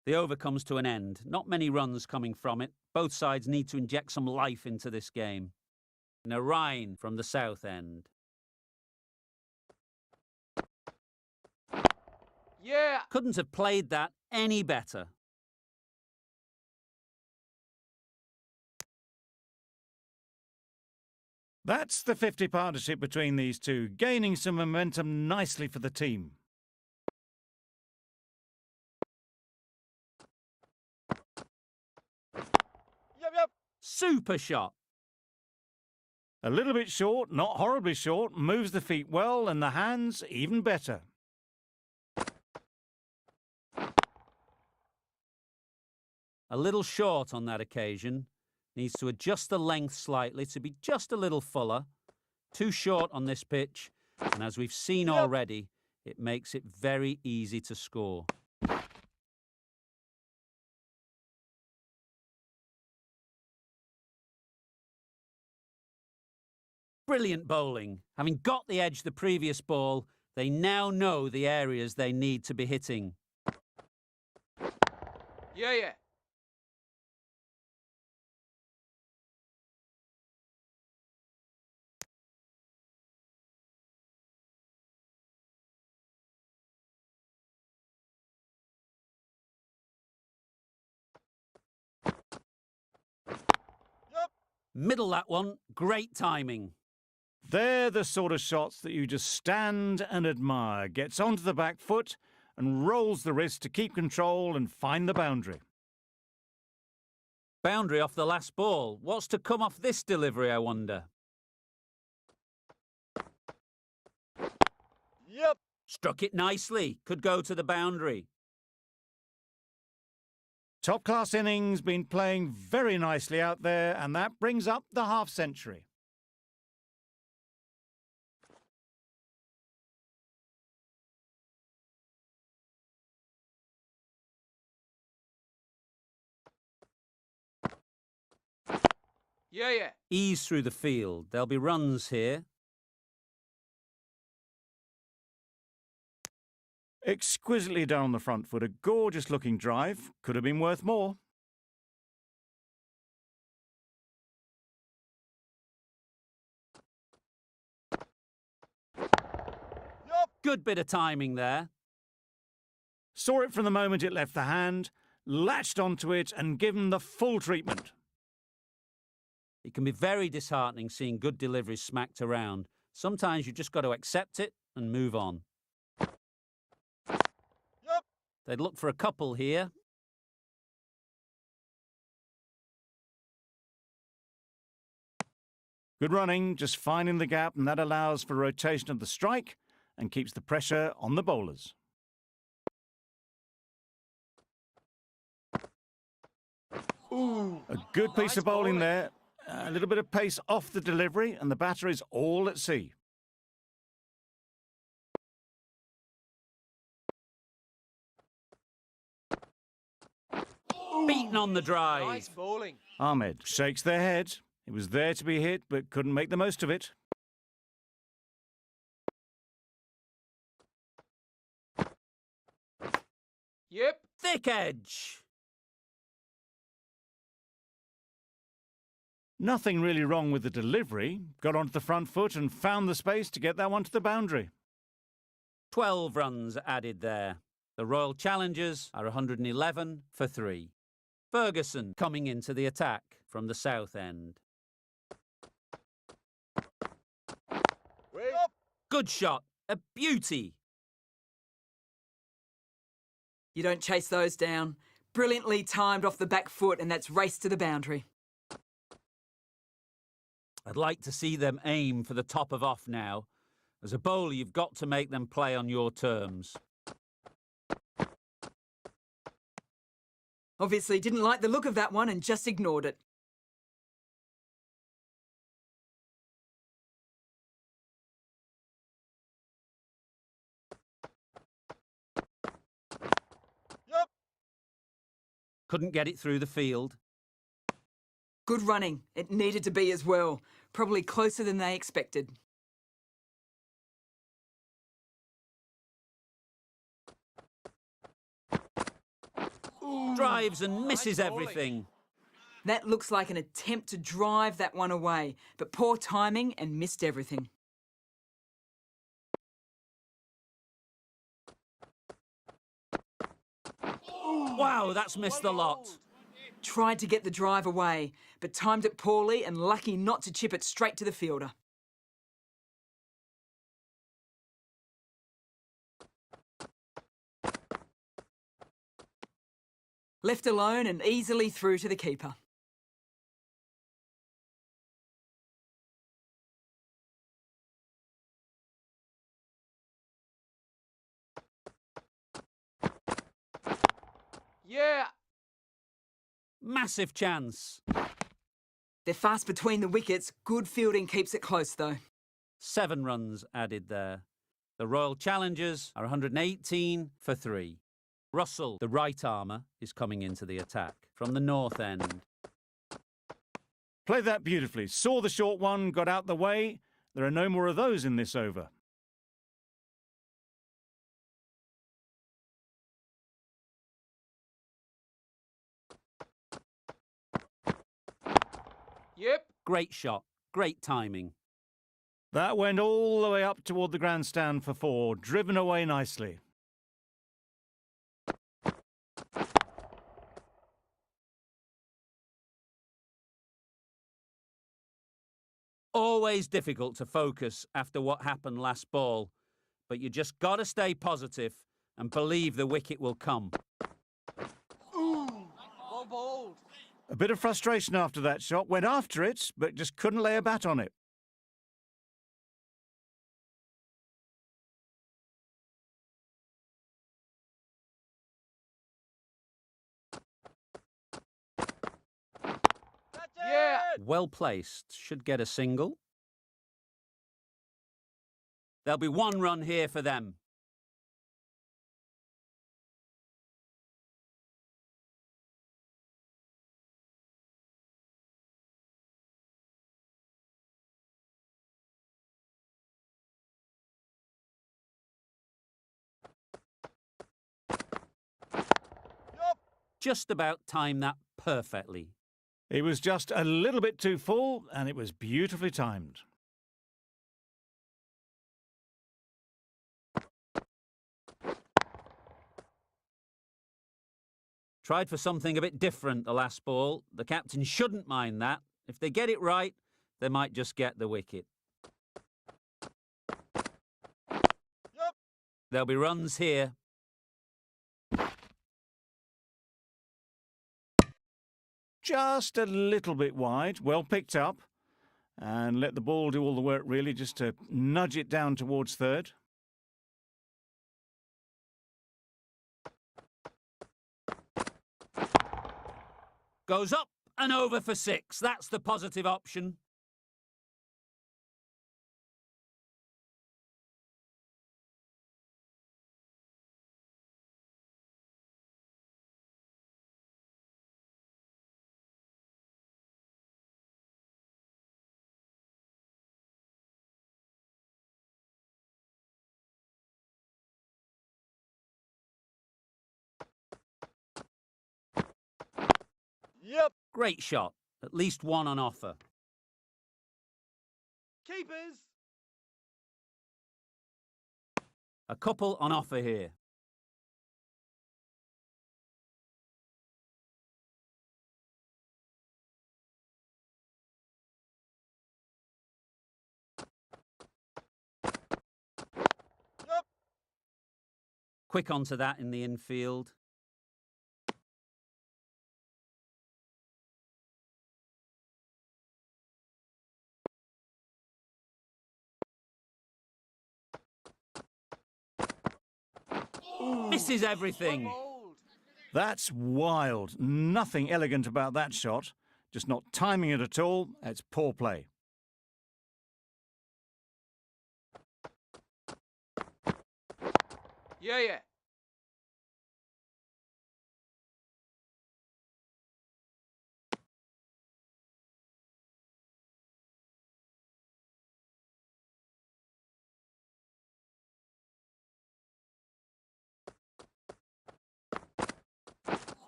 The over comes to an end. Not many runs coming from it. Both sides need to inject some life into this game. Narayan from the south end. Yeah. Couldn't have played that any better. That's the 50 partnership between these two, gaining some momentum nicely for the team. Yep. Super shot. A little bit short, not horribly short, moves the feet well and the hands even better. A little short on that occasion. Needs to adjust the length slightly to be just a little fuller. Too short on this pitch, and as we've seen already, it makes it very easy to score. Brilliant bowling. Having got the edge the previous ball, they now know the areas they need to be hitting. Yeah. Middle that one, great timing. They're the sort of shots that you just stand and admire. Gets onto the back foot and rolls the wrist to keep control and find the boundary. Boundary off the last ball. What's to come off this delivery, I wonder? Yep. Struck it nicely. Could go to the boundary. Top-class innings, been playing very nicely out there, and that brings up the half-century. Yeah. Ease through the field. There'll be runs here. Exquisitely done on the front foot. A gorgeous-looking drive. Could have been worth more. Yep. Good bit of timing there. Saw it from the moment it left the hand, latched onto it and given the full treatment. It can be very disheartening seeing good deliveries smacked around. Sometimes you've just got to accept it and move on. Yep. They'd look for a couple here. Good running, just finding the gap, and that allows for rotation of the strike and keeps the pressure on the bowlers. Ooh. A good piece Nice of bowling bowling. there. A little bit of pace off the delivery, and the batter is all at sea. Beaten on the drive. Nice bowling. Ahmed shakes their head. It was there to be hit, but couldn't make the most of it. Yep. Thick edge. Nothing really wrong with the delivery. Got onto the front foot and found the space to get that one to the boundary. 12 runs added there. The Royal Challengers are 111 for 3. Ferguson coming into the attack from the south end. Yep. Good shot. A beauty. You don't chase those down. Brilliantly timed off the back foot, and that's race to the boundary. I'd like to see them aim for the top of off now. As a bowler, you've got to make them play on your terms. Obviously didn't like the look of that one and just ignored it. Yep. Couldn't get it through the field. Good running. It needed to be as well. Probably closer than they expected. Drives and misses Nice bowling. everything. That looks like an attempt to drive that one away, but poor timing and missed everything. Wow, that's missed a lot. Tried to get the drive away, but timed it poorly and lucky not to chip it straight to the fielder. Left alone and easily through to the keeper. Yeah. Massive chance. They're fast between the wickets. Good fielding keeps it close though. 7 runs added there. The Royal Challengers are 118 for 3. Russell, the right armour, is coming into the attack from the north end. Played that beautifully. Saw the short one, got out the way. There are no more of those in this over. Yep. Great shot. Great timing. That went all the way up toward the grandstand for 4, driven away nicely. Always difficult to focus after what happened last ball, but you just got to stay positive and believe the wicket will come. Ooh. Well bowled. A bit of frustration after that shot. Went after it, but just couldn't lay a bat on it. Yeah. Well placed. Should get a single. There'll be 1 run here for them. Yup. Just about timed that perfectly. It was just a little bit too full, and it was beautifully timed. Tried for something a bit different the last ball. The captain shouldn't mind that. If they get it right, they might just get the wicket. Yup. There'll be runs here. Just a little bit wide, well picked up. And let the ball do all the work really, just to nudge it down towards 3rd. Goes up and over for 6. That's the positive option. Yep. Great shot. At least 1 on offer. Keepers. A couple on offer here. Yup. Quick onto that in the infield. Misses everything. Bowled. That's wild. Nothing elegant about that shot. Just not timing it at all. It's poor play. Yeah.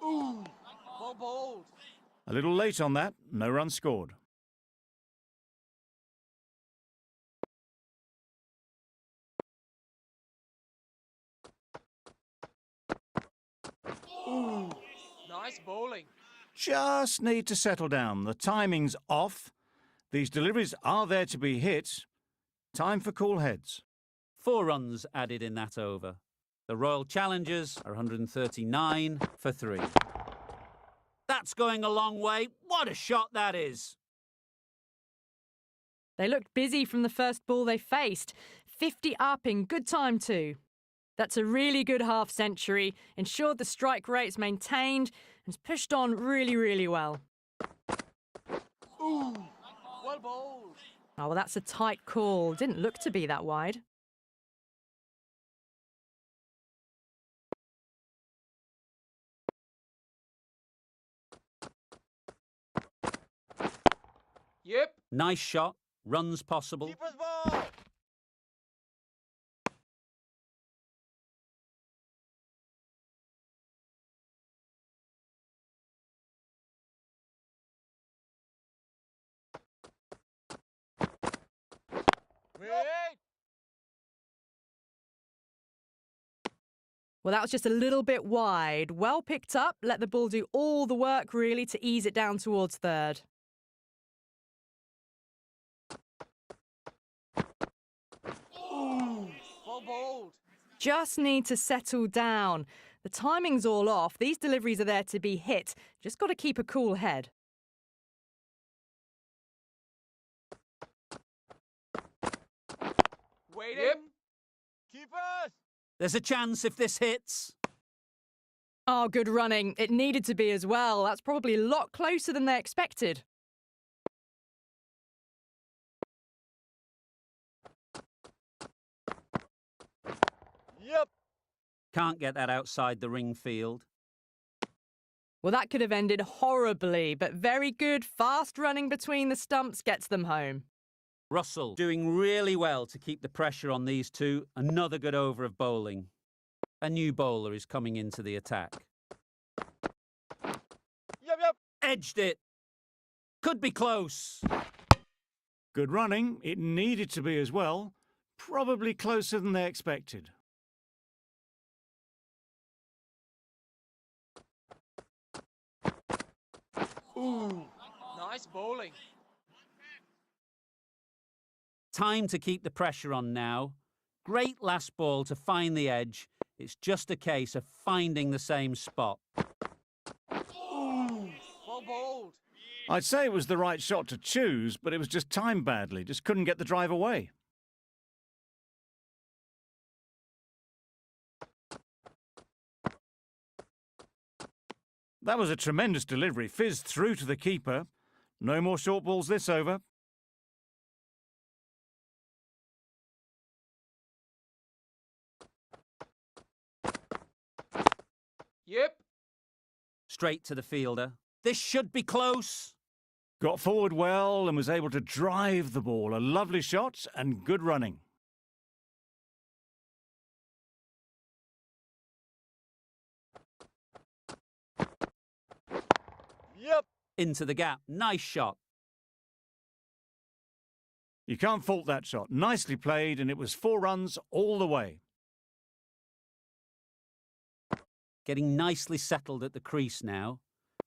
Ooh. bowled. A little late on that, no run scored. Ooh, nice bowling. Just need to settle down. The timing's off. These deliveries are there to be hit. Time for cool heads. 4 runs added in that over. The Royal Challengers are 139 for 3. That's going a long way. What a shot that is. They looked busy from the first ball they faced. 50 up in good time too. That's a really good half century, ensured the strike rate's maintained, and has pushed on really, really well. Ooh, well bowled. Oh, well, that's a tight call. Didn't look to be that wide. Yep. Nice shot. Runs possible. Keeper's ball. Wait. Well, that was just a little bit wide. Well picked up. Let the ball do all the work, really, to ease it down towards third. Ooh, well bowled. Just need to settle down. The timing's all off. These deliveries are there to be hit. Just got to keep a cool head. Waiting. Yep. Keepers. There's a chance if this hits. Oh, good running. It needed to be as well. That's probably a lot closer than they expected. Yep. Can't get that outside the ring field. Well, that could have ended horribly, but very good. Fast running between the stumps gets them home. Russell doing really well to keep the pressure on these two. Another good over of bowling. A new bowler is coming into the attack. Yep. Edged it. Could be close. Good running. It needed to be as well. Probably closer than they expected. Ooh, nice bowling. Time to keep the pressure on now. Great last ball to find the edge. It's just a case of finding the same spot. Ooh, well bowled. I'd say it was the right shot to choose, but it was just timed badly. Just couldn't get the drive away. That was a tremendous delivery. Fizzed through to the keeper. No more short balls this over. Yep. Straight to the fielder. This should be close. Got forward well and was able to drive the ball. A lovely shot and good running. Yep. Into the gap. Nice shot. You can't fault that shot. Nicely played, and it was 4 runs all the way. Getting nicely settled at the crease now.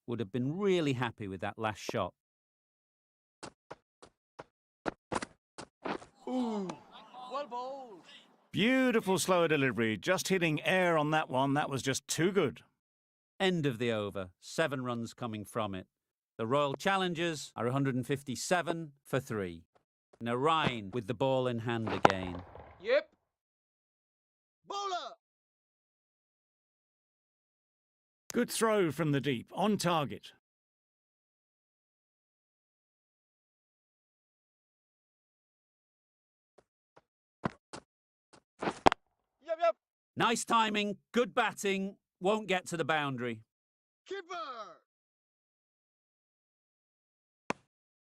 Would have been really happy with that last shot. Ooh, well bowled. Beautiful slower delivery. Just hitting air on that one. That was just too good. End of the over. 7 runs coming from it. The Royal Challengers are 157 for 3. Narayan with the ball in hand again. Yep. Bowler. Good throw from the deep. On target. Yep. Nice timing. Good batting. Won't get to the boundary. Keeper.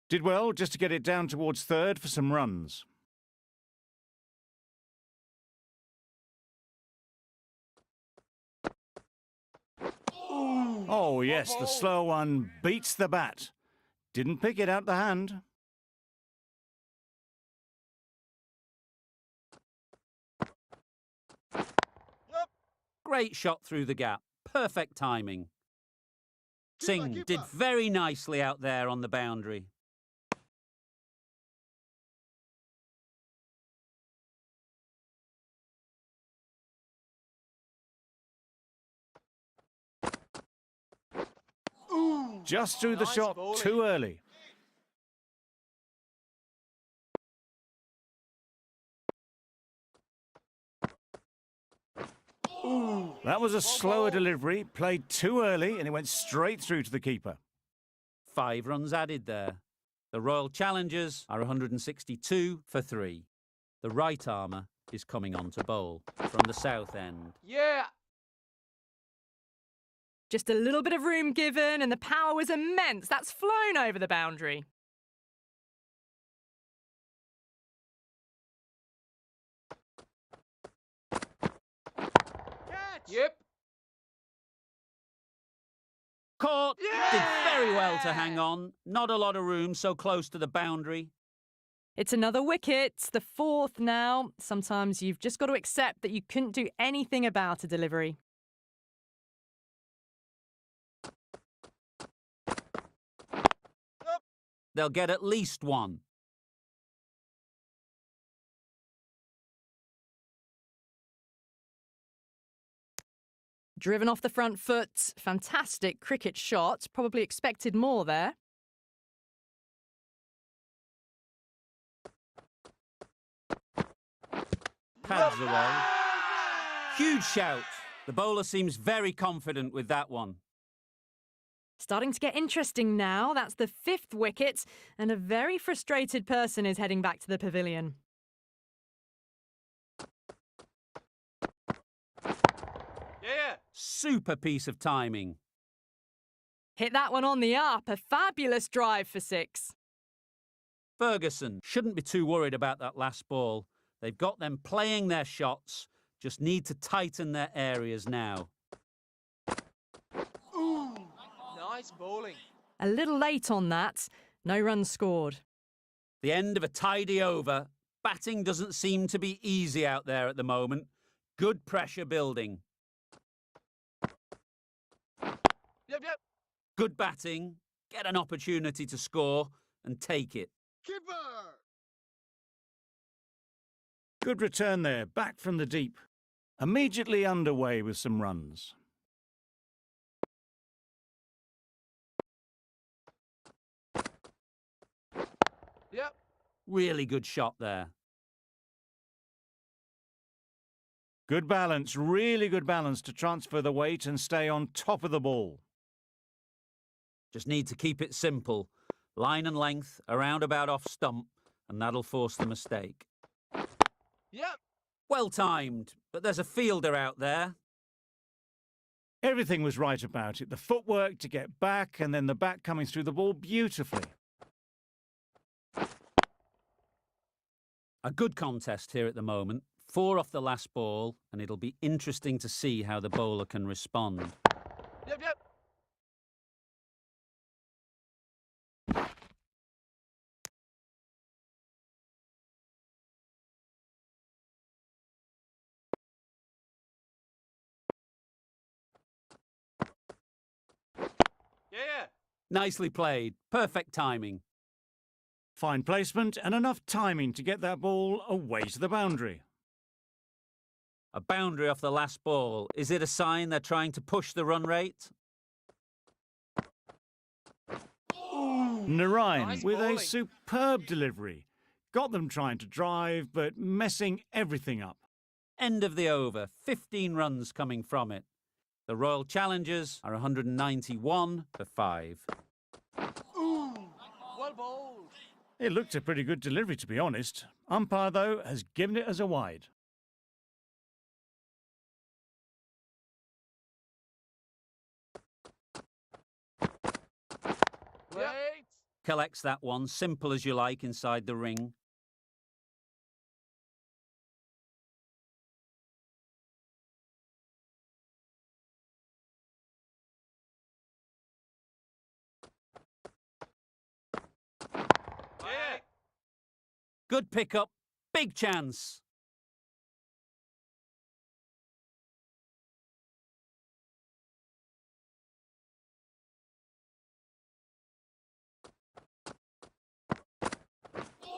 Did well just to get it down towards third for some runs. Ooh, Oh, yes, the slow one beats the bat. Didn't pick it out the hand. Yep. Great shot through the gap. Perfect timing. Singh Keeper. did very nicely out there on the boundary. Just threw the Nice shot bowling. too early. That was a slower delivery, played too early, and it went straight through to the keeper. 5 runs added there. The Royal Challengers are 162 for 3. The right armour is coming on to bowl from the south end. Yeah. Just a little bit of room given, and the power was immense. That's flown over the boundary. Catch. Yep. Caught! Yeah! Did very well to hang on. Not a lot of room so close to the boundary. It's another wicket, the 4th now. Sometimes you've just got to accept that you couldn't do anything about a delivery. They'll get at least 1. Driven off the front foot, fantastic cricket shot. Probably expected more there. Pads away. Huge shout. The bowler seems very confident with that one. Starting to get interesting now. That's the 5th wicket, and a very frustrated person is heading back to the pavilion. Yeah. Super piece of timing. Hit that one on the up. A fabulous drive for 6. Ferguson shouldn't be too worried about that last ball. They've got them playing their shots, just need to tighten their areas now. Nice bowling. A little late on that. No runs scored. The end of a tidy over. Batting doesn't seem to be easy out there at the moment. Good pressure building. Yep. Good batting. Get an opportunity to score and take it. Keeper. Good return there, back from the deep. Immediately underway with some runs. Yep. Really good shot there. Good balance, really good balance to transfer the weight and stay on top of the ball. Just need to keep it simple. Line and length, around about off stump, and that'll force the mistake. Yep. Well timed, but there's a fielder out there. Everything was right about it. The footwork to get back and then the bat coming through the ball beautifully. A good contest here at the moment. 4 off the last ball, and it'll be interesting to see how the bowler can respond. Yep. Yeah. Nicely played. Perfect timing. Fine placement and enough timing to get that ball away to the boundary. A boundary off the last ball. Is it a sign they're trying to push the run rate? Narayan Nice with bowling. a superb delivery. Got them trying to drive, but messing everything up. End of the over. 15 runs coming from it. The Royal Challengers are 191 for 5. Well bowled. It looked a pretty good delivery, to be honest. Umpire, though, has given it as a wide. Wait. Collects that one, simple as you like, inside the ring. Good pickup. Big chance.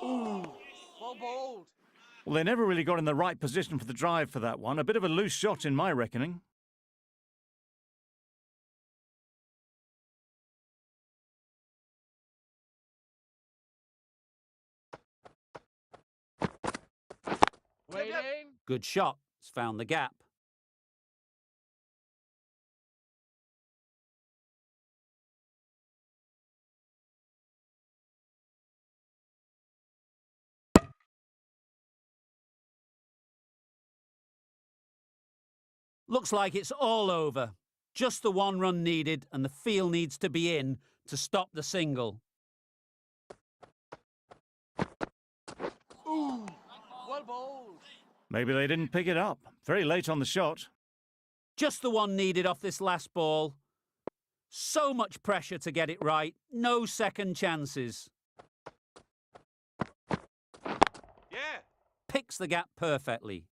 Well bowled. Well, they never really got in the right position for the drive for that one. A bit of a loose shot in my reckoning. Waiting. Good shot. It's found the gap. Looks like it's all over. Just the one run needed and the field needs to be in to stop the single. Ooh. Well bowled. Maybe they didn't pick it up. Very late on the shot. Just the one needed off this last ball. So much pressure to get it right. No second chances. Yeah. Picks the gap perfectly.